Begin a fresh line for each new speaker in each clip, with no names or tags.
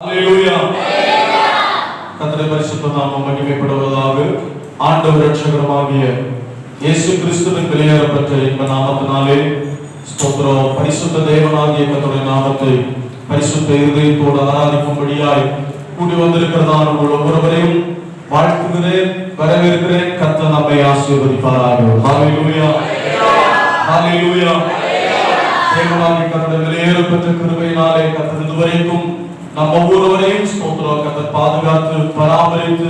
ஹல்லேலூயா. கர்த்தருடைய பரிசுத்த நாமம் மகிமைப்படுவதாக. ஆண்டவர் இரட்சகருமாகிய இயேசு கிறிஸ்துவின் வெளியேறப்பட்ட இன்ப நாமத்தினாலே ஸ்தோத்திரம். பரிசுத்த தேவனாகிய கர்த்தருடைய நாமத்தை பரிசுத்த இருதயத்தோடு ஆராதிக்கும்படியாய் கூடி வந்திருக்கிறதான உங்கள் ஒவ்வொருவரையும் வாழ்த்துகிறேன், வரவேற்கிறேன். கர்த்தர் நம்மை ஆசீர்வதிப்பாராக. ஹல்லேலூயா, ஹல்லேலூயா. தேவனாகிய கர்த்தருடைய வெளியேறப்பட்ட கிருபையினாலே கர்த்தர் இதுவரைக்கும் நம்ம ஒவ்வொருவரையும் ஸ்தோத்திரம் கர்த்தர் பாதுகாத்து பராமரித்து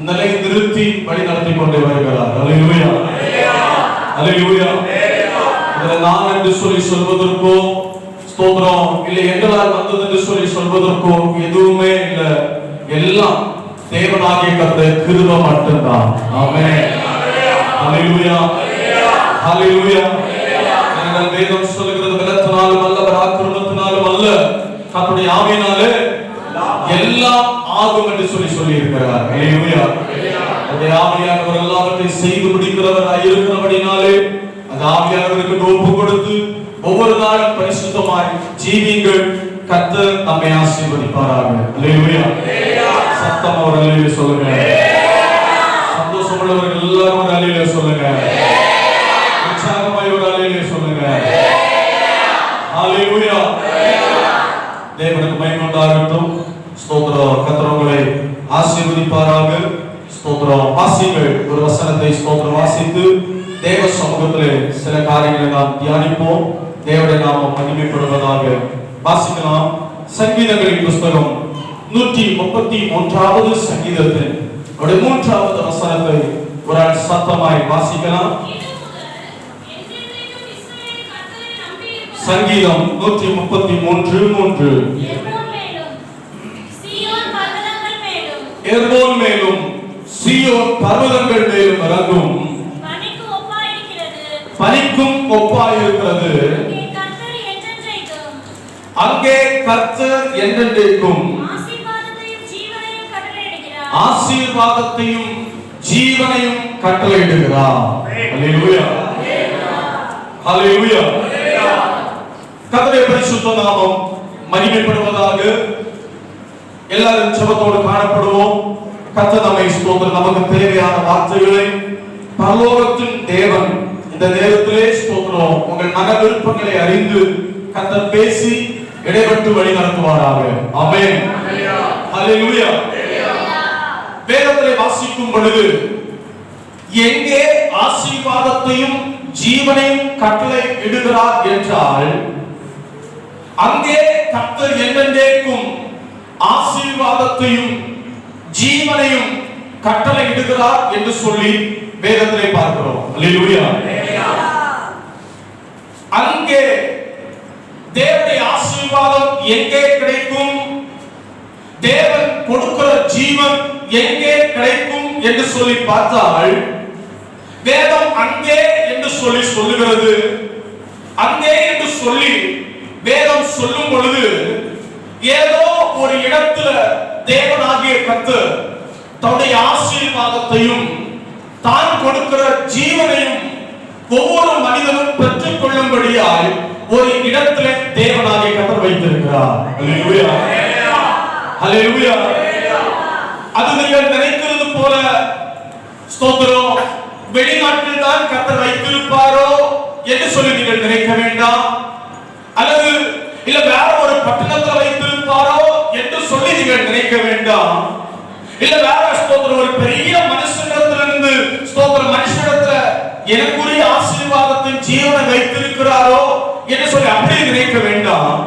நிலை நிறுத்தி வழி நடத்தி கொண்டே வருகிறார். ஹல்லேலூயா, ஹல்லேலூயா. இதில் நான் என்று சொல்லி சொல்வதற்கோ ஸ்தோத்திரம் இல்லை எங்களால் வந்தது என்று சொல்லி சொல்வதற்கோ எதுவுமே இல்லை. எல்லாம் தேவனாகிய கர்த்தருடைய கிருபை மட்டும்தான். ஆமென். ஹல்லேலூயா, ஹல்லேலூயா. எங்கள் வேதம் சொல்லுகிறது பலத்தினாலும் அல்ல, பராக்கிரமத்தினாலும் அல்ல, கர்த்தருடைய ஆவியினாலே எல்லாம் ஆகும் என்று சொல்லி இருக்கிறார். ஹல்லேலூயா. அந்த ஆவியானவர் எல்லாவற்றையும் செய்து முடிக்கிறவராய் இருக்கிறபடினாலே அந்த ஆவியானவருக்கு ஒப்பு கொடுத்து ஒவ்வொரு நாளும் பரிசுத்தமாய் ஜீவியுங்கள். கர்த்தர் நம்மை ஆசீர்வதிப்பாராக. ஹல்லேலூயா. சத்தமா ஒரு ஹல்லேலூயா சொல்லுங்க. சந்தோஷம் உள்ளவர்கள் எல்லாரும் ஒரு ஹல்லேலூயா சொல்லுங்க. உற்சாகமாய் ஒரு ஹல்லேலூயா சொல்லுங்க. ஹல்லேலூயா. தேவனுக்கு மகிமை உண்டாகட்டும். ஸ்தோத்திரம். கர்த்தர் உங்களை ஆசீர்வதிப்பாராக. ஸ்தோத்திரம். வாசிங்கள் ஒரு வசனத்தை ஸ்தோத்திரம் வாசித்து தேவ சமூகத்திலே சில காரியங்களை நாம் தியானிப்போம். தேவனுடைய நாமம் மகிமைப்படுவதாக. வாசிக்கலாம். சங்கீதங்களின் புஸ்தகம் 131வது சங்கீதத்தின் 3வது வசனத்தை ஒரு சத்தமாய் வாசிக்கலாம். சங்கீதம் 133:3. எர்மோன் மேலும் சீயோன் பர்வதங்கள் மேலும் இறங்கும், பனிக்கும் ஒப்பாயிருக்கிறது. அங்கே கர்த்தர் என்றென்றைக்கும் ஆசீர்வாதத்தையும் ஜீவனையும் கட்டளையிடுகிறார். ஹல்லேலூயா, ஹல்லேலூயா. கர்த்தருடைய பரிசுத்த நாமம் மகிமைப்படுவதாக. எல்லாரும் ஜெபத்தோடு காணப்படுவோம். கர்த்தர் நம்மை ஸ்தோத்திரம். நமக்கு தேவையான வார்த்தைகளை பரலோகத்தின் தேவன் இந்த நேரத்திலே ஸ்தோத்திரம் உங்கள் மன விருப்பங்களை அறிந்து கர்த்தர் பேசி இடைப்பட்டு வழி நடத்துவாராக. ஆமென். ஹல்லேலூயா. வேதத்தை வாசிக்கும் பொழுது எங்கே ஆசீர்வாதத்தையும் ஜீவனையும் கட்டளை இடுகிறார் என்றால் அங்கே கர்த்தர் என்றென்றைக்கும் ஆசீர்வாதத்தையும் ஜீவனையும் கட்டளை இடுகிறார் என்று சொல்லி வேதத்திலே பார்க்கிறோம். ஹல்லேலூயா. அங்கே தேவனுடைய ஆசீர்வாதம் எங்கே கிடைக்கும், தேவன் கொடுக்கிற ஜீவன் எங்கே கிடைக்கும் என்று சொல்லி பார்த்தால் வேதம் அங்கே என்று சொல்லி சொல்லுகிறது. அங்கே என்று சொல்லி வேதம் சொல்லும் பொழுது ஏதோ ஒரு இடத்துல தேவனாகிய கர்த்தர் தன்னுடைய ஆசீர்வாதத்தையும் தான் கொடுக்கிற ஜீவனையும் ஒவ்வொரு மனிதனும் பெற்றுக் கொள்ளும்படியாய் ஒரு இடத்துல தேவனாகிய கர்த்தர் வைத்திருக்கிறார். ஹல்லேலூயா, ஹல்லேலூயா. அது நீங்கள் நினைக்கிறது போல ஸ்தோத்திரம் வெளிநாட்டில் தான் கர்த்தர் வைத்திருப்பாரோ என்று சொல்லி நீங்கள் நினைக்க வேண்டாம். அல்லது இல்ல வேற ஒரு பட்டணத்தில் வைத்திருப்பாரோ என்று சொல்லி நீங்கள் நினைக்க வேண்டாம். இல்ல வேற ஸ்தோத்திரம் ஒரு பெரிய மனுஷனிடத்திலிருந்து ஸ்தோத்திரம் மனுஷனிடத்துல எனக்குரிய ஆசீர்வாதத்தின் ஜீவனை வைத்திருக்கிறாரோ என்று சொல்லி அப்படி நினைக்க வேண்டாம்.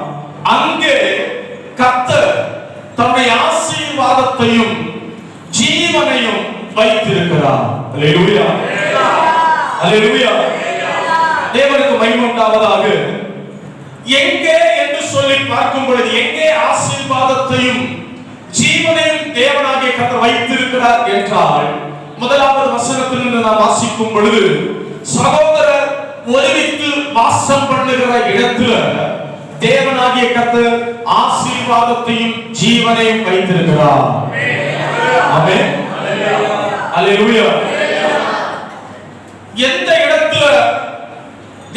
அங்கே கர்த்தர் தன்னுடைய ஆசீர்வாதத்தையும் ஜீவனையும் வைத்திருக்கிறார். ஹல்லேலூயா, ஹல்லேலூயா. தேவனுக்கு மகிமை உண்டாவதாக. எங்கே என்று சொல்லி பார்க்கும் பொழுது எங்கே ஆசீர்வாதத்தையும் ஜீவனையும் தேவனாகிய கர்த்தர் வைத்திருக்கிறார் என்றால் முதலாவது வசனத்திலிருந்து நாம் வாசிக்கும் பொழுது சகோதரர் ஒருமித்து வாசம் பண்ணுகிற இடத்துல தேவனாகிய கர்த்தர் ஆசீர்வாதத்தையும் ஜீவனையும் வைத்திருக்கிறார். ஆமென், ஹல்லேலூயா. எந்த இடத்துல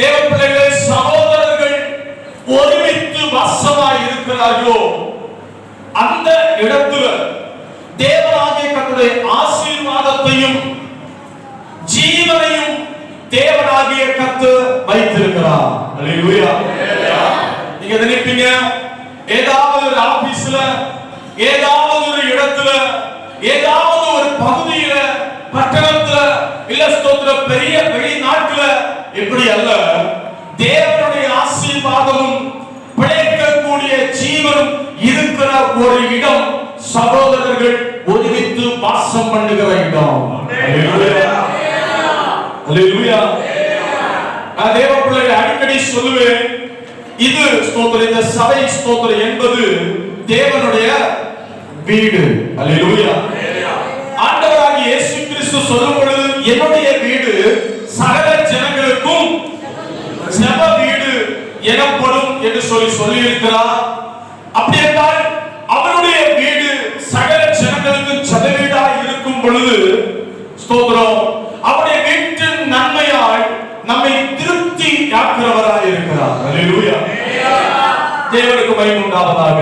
தேவ பிள்ளைகளே சகோதரர்கள் ஒருமித்து வாசமாய் இருக்கிறார்களோ அந்த இடத்துல தேவனாகிய கர்த்தருடைய ஆசீர்வாதத்தையும் ஜீவனையும் தேவனாகிய கர்த்தர் வைத்திருக்கிறார். அல்லேலூயா. நீங்க நினைப்பீங்க ஏதாவது ஒரு ஆபீஸ்ல, ஏதாவது ஒரு இடத்துல, ஏதாவது ஒரு பகுதியில, பட்டணத்துல, இல்ல ஸ்தோத்திர பெரிய வெளிநாட்டுல, இப்படி அல்ல. தேவனுடைய ஆசீர்வாதமும் பிழைக்கக்கூடிய ஜீவனும் இருக்கிற ஒரு இடம் சகோதரர்கள் ஒருமித்து வாசம் பண்ணுகிற இடம். அல்லேலூயா. அல்லேலூயா. நான் தேவ பிள்ளைகளை அடிக்கடி சொல்லுவேன், இது ஸ்தோத்திர இந்த சபை ஸ்தோத்திர என்பது தேவனுடைய வீடு. அல்லேலூயா. ஆண்டவராகிய இயேசு கிறிஸ்து சொல்லும் பொழுது என்னுடைய வீடு சகல ஜனங்களுக்கும் ஜெப வீடு எனப்படும் என்று சொல்லி இருக்கிறார். அப்படி என்றால் அவருடைய வீடு சகல ஜனங்களுக்கு ஜெப வீடாய் இருக்கும் பொழுது ஸ்தோத்திரம் அவருடைய வீட்டின் நன்மையால் நம்மை திருப்தி ஆக்குறவராய் இருக்கிறார். அல்லேலூயா. தேவனுக்கு மகிமை உண்டாவதாக.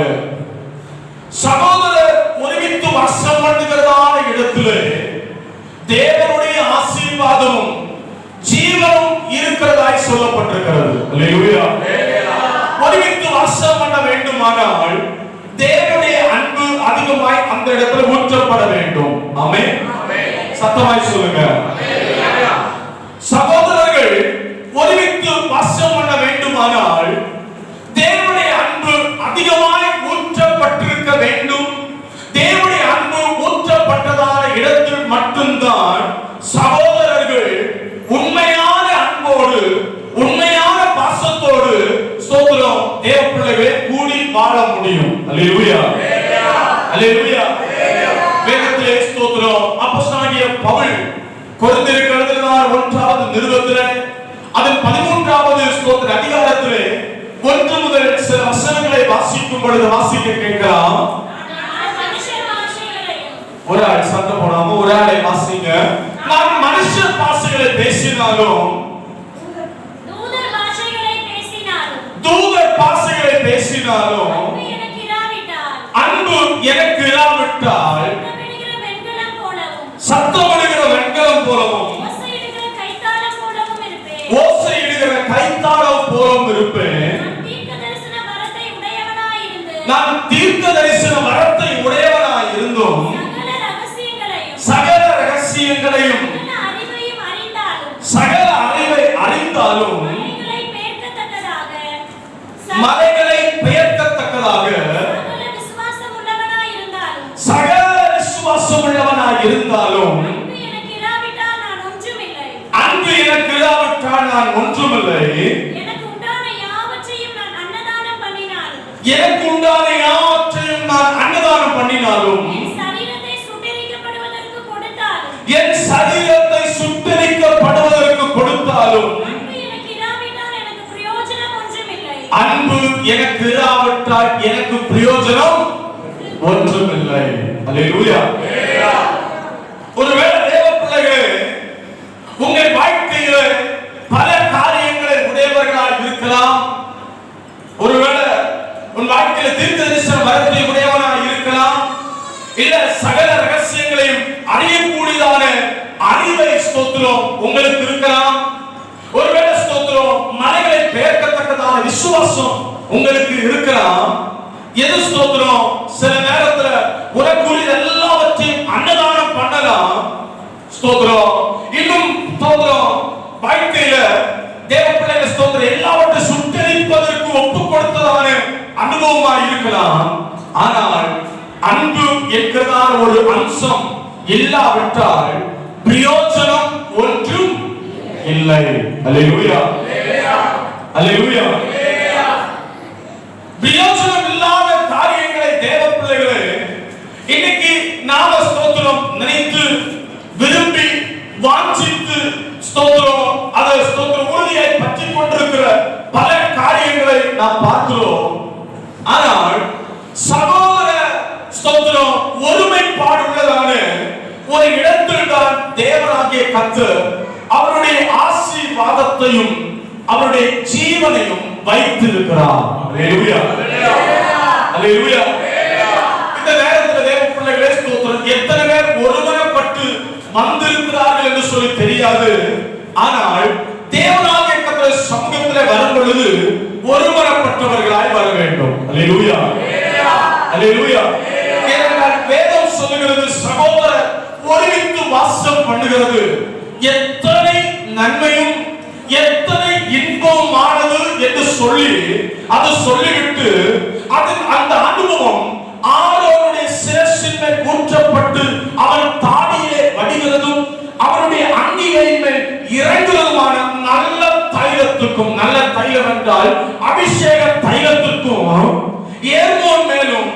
சகோதரர் ஒருமித்து வாசம் பண்ணுகிறதான இடத்திலே தேவனுடைய ஆசீர்வாதமும் ஜீவனும் இருக்கிறதாய் சொல்லப்பட்டிருக்கிறது. அல்லேலூயா. ஒருமித்து வாசம் பண்ண வேண்டுமானால் தேவனுடைய அன்பு அதிகமாய் அந்த இடத்துல ஊற்றப்பட வேண்டும். ஆமென். சத்தமாய் சொல்லுங்க. சகோதரர்கள் ஒருமித்து வாசம் பண்ண வேண்டுமானால் தேவனுடைய அன்பு அதிகமாய் ஊற்றப்பட்டிருக்க வேண்டும். தேவனுடைய அன்பு ஊற்றப்பட்டதான இடத்தில் மட்டும்தான் சகோதரர்கள் உண்மையான அன்போடு உண்மையான பாசத்தோடு ஸ்தோத்திரம் தேவ பிள்ளைகளே கூடி வாழ முடியும். அல்லேலூயா. அல்லேலூயா. வேதத்திலே ஸ்தோத்திரம் அப்போஸ்தலனாகிய பவுல் கொரிந்தியருக்கு எழுதின 1வது நிருபத்திலே அதன் 13வது ஸ்தோத்திர அதிகாரத்திலே 1 முதல் சில வசனங்களை வாசிக்கும் பொழுது வாசிக்க கேட்கலாம். ஒரு ஆள் சத்தம் போடாம ஒரு ஆளை வாசிங்க. நான் மனுஷ பாஷைகளை பேசினாலும் தூதர் பாஷைகளை பேசினாலும் அன்பு எனக்கு இராவிட்டால் சத்தமிடுகிற வெண்கலம் போலவும் ஓசையிடுகிற கைத்தாளம் போலவும் இருப்பேன். நான் தீர்க்க தரிசன வரத்தை உடையவனாய் இருந்தும் சகல ரகசியங்களையும் சகல அறிவை அறிந்தாலும் மலைகளை பெயர்க்கத்தக்கதாக சகல விசுவாசம் உள்ளவனாய் இருந்தாலும் அன்பு எனக்கு இராவிட்டால் நான் ஒன்றுமில்லை. எனக்கு உண்டான யாவற்றையும் நான் அன்னதானம் பண்ணினாலும் என் சரீரத்தை சுட்டரிக்கப்படுவதற்கு கொடுத்தாலும் அன்பு எனக்கு இராவிட்டால் எனக்கு பிரயோஜனம் ஒன்றுமில்லை. அல்லேலூயா. ஒருவேளை தேவ பிள்ளைகளே உங்கள் வாழ்க்கையிலே பல காரியங்களை உடையவர்களாக இருக்கலாம். ஒருவேளை உன் வாழ்க்கையில தீர்க்க தரிசன வரத்தை உடையவனாக இருக்கலாம். இல்ல சகல ரகசியங்களையும் அறியக்கூடியதான அறிவை ஸ்தோத்திரம் உங்களுக்கு இருக்கலாம். ஒருவேளை ஸ்தோத்திரம் மலைகளை பெயர்க்கத்தக்கதான விசுவாசம் உங்களுக்கு இருக்கலாம். எது ஸ்தோத்திரம் சில நேரத்துல உனக்குரிய எல்லாவற்றையும் அன்னதானம் பண்ணலாம். ஸ்தோத்திரம் இன்னும் ஸ்தோத்திரம் வாழ்க்கையில தேவ பிள்ளைகள் ஸ்தோத்திரம் எல்லாவற்றையும் சுட்டரிப்பதற்கு ஒப்பு கொடுத்ததான அனுபவமா இருக்கலாம். ஆனால் அன்பு என்கிறதான ஒரு அம்சம் இல்லாவிட்டால் பிரயோஜனம் ஒன்றும் இல்லை. அல்லேலூயா. அல்லேலூயா. பிரயோஜனம் இல்லாத காரியங்களை தேவ பிள்ளைகளே இன்னைக்கு நாம ஸ்தோத்திரம் நினைத்து விரும்பி வாஞ்சித்து ஸ்தோத்திரம் அதை ஸ்தோத்திரம் உறுதியாய் பற்றிக் கொண்டிருக்கிற பல காரியங்களை நாம் பார்க்கிறோம். ஆனால் சகோதர ஸ்தோத்திரம் ஒருமைப்பாடு உள்ளதான ஒரு இடத்தில் தான் தேவனாகிய கர்த்தர் அவருடைய ஆசீர்வாதத்தையும் அவருடைய ஜீவனையும் வைத்திருக்கிறார். அல்லேலூயா. அல்லேலூயா. வந்திருக்கிறார்கள் என்று சொல்லி தெரியாது. ஆனால் தேவனாகிய கர்த்தருடைய சமூகத்திலே வரும் பொழுது ஒருமனப்பட்டவர்களாய் வர வேண்டும். அல்லேலூயா, அல்லேலூயா. ஏனென்றால் வேதம் சொல்லுகிறது, சகோதரர் ஒருமித்து வாசம் பண்ணுகிறது எத்தனை நன்மையும் எத்தனை இன்பமானது என்று சொல்லி அது சொல்லிவிட்டு அந்த அனுபவம் ஆரோனுடைய சிரசின் மேல் ஊற்றப்பட்டு அவன் தாடியிலே வடிகிறதும் அவனுடைய அங்கிகளின் மேல் இறங்குவதுமான நல்ல தைலத்துக்கும், நல்ல தைலம் என்றால் அபிஷேக தைலத்துக்கும் ஏர்மோன் மேலும்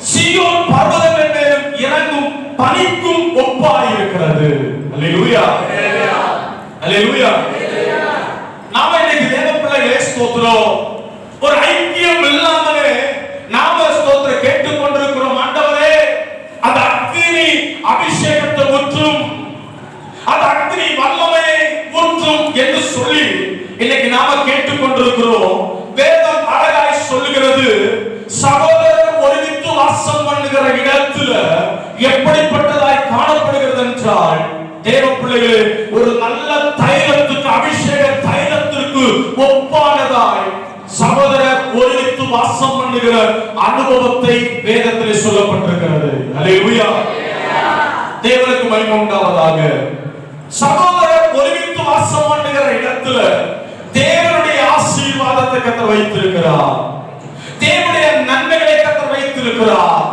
சீயோன் பர்வதத்தின் மேலும் இறங்கும் பனிக்கும் ஒப்பாய் இருக்கிறது. அல்லேலூயா, அல்லேலூயா. நாம இன்னைக்கு தேவ பிள்ளைகளே ஸ்தோத்திரம், ஒரு ஐக்கியம் இல்லாமலே நாம ஸ்தோத்திரம் கேட்டுக் கொண்டிருக்கிறோம். ஆண்டவரே, அந்த அக்னி அபிஷேகத்தை ஊற்றும், அந்த அக்னி வல்லமையை ஊற்றும் என்று சொல்லி இன்னைக்கு நாம கேட்டுக் கொண்டிருக்கிறோம். வேதம் அழகாய் சொல்லுகிறது, சகோதரர் ஒருமித்து வாசம் பண்ணுகிற இடத்துல எப்படிப்பட்டதாய் காணப்படுகிறது என்றால், தேவ பிள்ளைகளே, ஒரு நல்ல தைலத்துக்கு, அபிஷேக தைலத்திற்கு ஒப்பானதாய் சகோதரர் ஒருமித்து வாசம் பண்ணுகிற அனுபவத்தை வேதத்திலே சொல்லப்பட்டிருக்கிறது. அல்லேலூயா, தேவனுக்கு மகிமை உண்டாவதாக. சகோதரர் ஒருமித்து வாசம் பண்ணுகிற இடத்துல தேவனுடைய ஆசீர்வாதத்தை கர்த்தர் வைத்திருக்கிறார், தேவனுடைய நன்மைகளை கர்த்தர் வைத்திருக்கிறார்,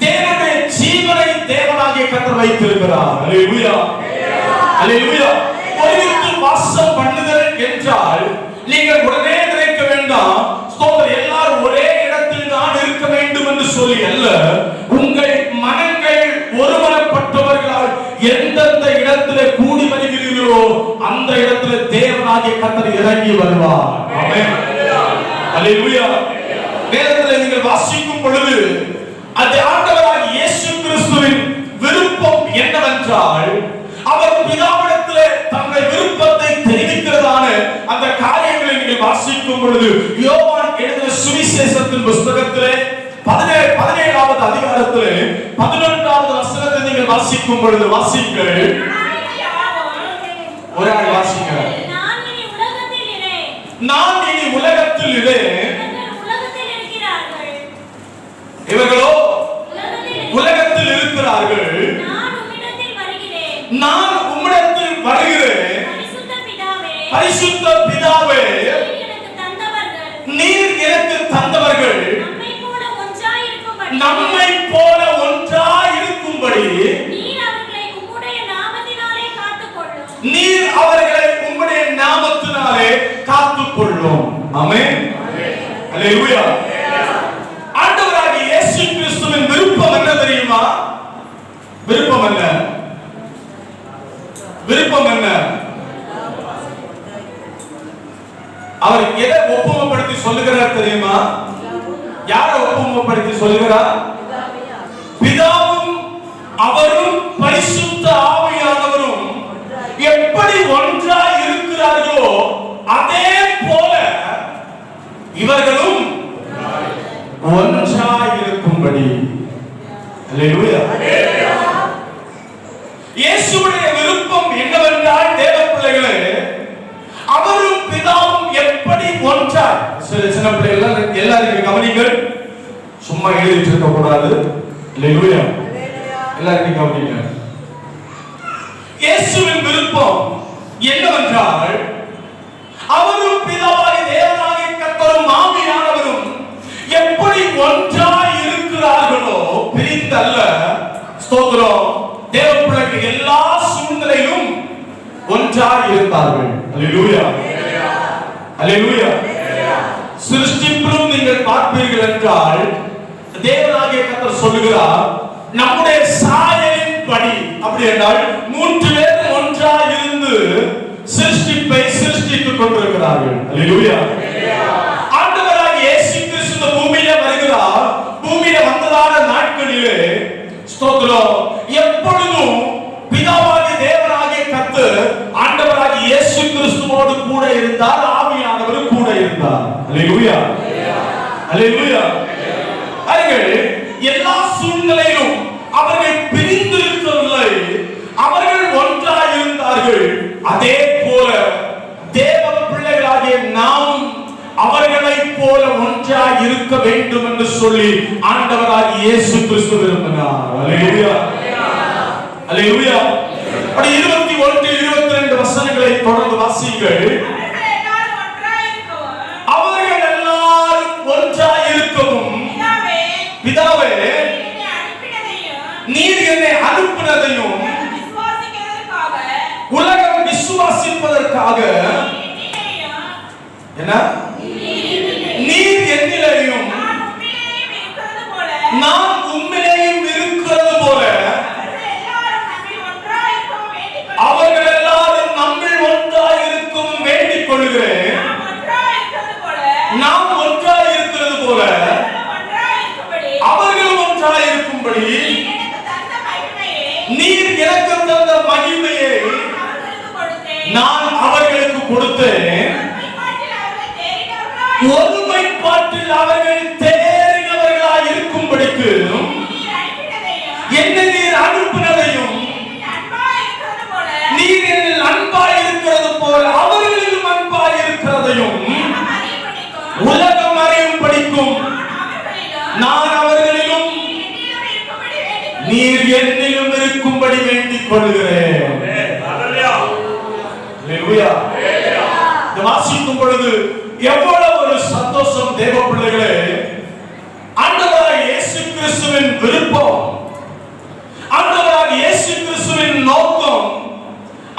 தேவனுடைய ஜீவனை தேவனாகிய கர்த்தர் வைத்திருக்கிறார். அல்லேலூயா, அல்லேலூயா. ஒருமித்து வாசம் பண்ணுதல் என்றால் நீங்கள் உடனே நினைக்க வேண்டாம், ஸ்தோத்திரம், எல்லாரும் ஒரே இடத்தில் தான் இருக்க வேண்டும் என்று சொல்லி அல்ல. உங்கள் மனங்கள் ஒருமனப்பட்டவர்களால் எந்தெந்த இடத்திலே கூடி வருகிறீர்களோ அந்த இடத்திலே தேவனாகிய கர்த்தர் இறங்கி வருவார். ஆமென், அல்லேலூயா. வேதத்திலே நீங்கள் வாசிக்கும் பொழுது அது ஆண்டவராகிய இயேசு கிறிஸ்துவின் விருப்பம் என்னவென்றால், அவர் பிதாவிடத்திலே தங்கள் விருப்பத்தை தெரிவிக்கிறதான அந்த காரியங்களை நீங்கள் வாசிக்கும் பொழுது யோவான் எழுதின சுவிசேஷத்தின் புத்தகத்திலே 17வது அதிகாரத்திலே 11வது வசனத்தை நீங்கள் வாசிக்கும் பொழுது வாசிங்கள். ஒரு ஆள் வாசிங்க. நான் இனி உலகத்தில் இரேன், இவர்களோ உலகத்தில் இருக்கிறார்கள், நான் உம்மிடத்தில் வருகிறேன். பரிசுத்த பிதாவே, நீர் எனக்கு தந்தவர்கள் நம்மை போல ஒன்றாய் இருக்கும்படி நீர் அவர்களை உம்முடைய நாமத்தினாலே காத்துக்கொள்ளும். ஆமென், அல்லேலூயா. ஆண்டவராகிய இயேசு கிறிஸ்துவின் விருப்பம் என்ன தெரியுமா? விருப்பம் என்ன? விருப்பம் என்ன? அவர் எதை ஒப்புமைப்படுத்தி சொல்லுகிறார் தெரியுமா? யாரை ஒப்புமைப்படுத்தி சொல்லுகிறார்? பிதாவும் அவரும் பரிசுத்த ஆவியானவரும் எப்படி ஒன்றாய் இருக்கிறார்களோ அதே போல இவர்களும் ஒன்றாய் இருக்கும்படி. அல்லேலூயா. இயேசுவுடைய விருப்பம் என்னவென்றால், தேவ பிள்ளைகளே, அவரும் பிதாவும் எப்படி ஒன்றாய். சின்ன பிள்ளைகள் எல்லாரும் கவனிங்கள், சும்மா எழுதிட்டு இருக்க கூடாது. அல்லேலூயா, எல்லாரும் கவனிங்க. இயேசுவின் விருப்பம் என்னவென்றால், அவரும் பிதாவாகிய தேவனாகிய கர்த்தரும் ஆவியானவரும் எப்படி ஒன்றாய் இருக்கிறார்களோ, பிரிந்தல்ல. ஸ்தோத்திரம். தேவ பிள்ளைகள் எல்லா சூழ்நிலையிலும் ஒன்றாய் இருந்தார்கள். அல்லேலூயா, அல்லேலூயா. சிருஷ்டிப்பிலும் நீங்கள் பார்ப்பீர்கள் என்றால், தேவனாகிய கர்த்தர் சொல்லுகிறார், நம்முடைய சாயலின் படி. அப்படி என்றால் 3 பேர் ஒன்றாய் இருந்து சிருஷ்டிப்பை சிருஷ்டித்துக் கொண்டிருக்கிறார்கள். அல்லேலூயா. ஆண்டவராகிய இயேசு கிறிஸ்து பூமியிலே வருகிறார். பூமியிலே வந்ததான நாட்களிலே ஸ்தோத்திரம், எப்பொழுதும் பிதாவாகிய தேவனாகிய கர்த்தர் ஆண்டவராகிய இயேசு கிறிஸ்துவோடு கூட இருந்தார், ஆவியானவர் கூட இருந்தார். அல்லேலூயா, அல்லேலூயா. அவர்கள் எல்லா சூழ்நிலையிலும் அவர்கள் பிரிந்திருக்கவில்லை, அவர்கள் ஒன்றாய் இருக்க வேண்டும் என்று சொல்லி ஆண்டவராகிய இயேசு கிறிஸ்து விரும்பினார். அல்லேலூயா, அல்லேலூயா. 21 22 வசனங்களை தொடர்ந்து வாசியுங்கள். அவர்கள் எல்லாரும் ஒன்றாய் இருக்கவும், பிதாவே நீர் என்னை அனுப்பினதையும் உலகம் விசுவாசிப்பதற்காக என்ன நீர் என்னிலேயும் நான் உம்மிலேயும் இருக்கிறது போல அவர்கள் எல்லாரும் நம்மில் ஒன்றாய் இருக்கும் வேண்டிக் கொள்கிறேன். நாம் ஒன்றாய் இருக்கிறது போல அவர்கள் ஒன்றாய் இருக்கும்படி நீர் எனக்கு தந்த மகிமையை நான் அவர்களுக்கு கொடுத்தேன். ஒருமைப்பாட்டில் அவர்கள் தேறினவர்களாய் இருக்கும்படிக்கு என்னை நீர் அனுப்பினதையும் நீர் என்னில் அன்பாய் இருக்கிறது போல அவர்களிலும் அன்பாய் இருக்கிறதையும் உலகம் அறியும்படிக்கும் நான் அவர்களிலும் நீர் என்னிலும் இருக்கும்படி வேண்டிக் கொள்கிறேன். வாசிக்கும் பொழுது எவ்வளவு ஒரு சந்தோஷம் தேவ பிள்ளைகளே. ஆண்டவராகிய இயேசு கிறிஸ்துவின் விருப்பம், ஆண்டவராகிய இயேசு கிறிஸ்துவின் நோக்கம்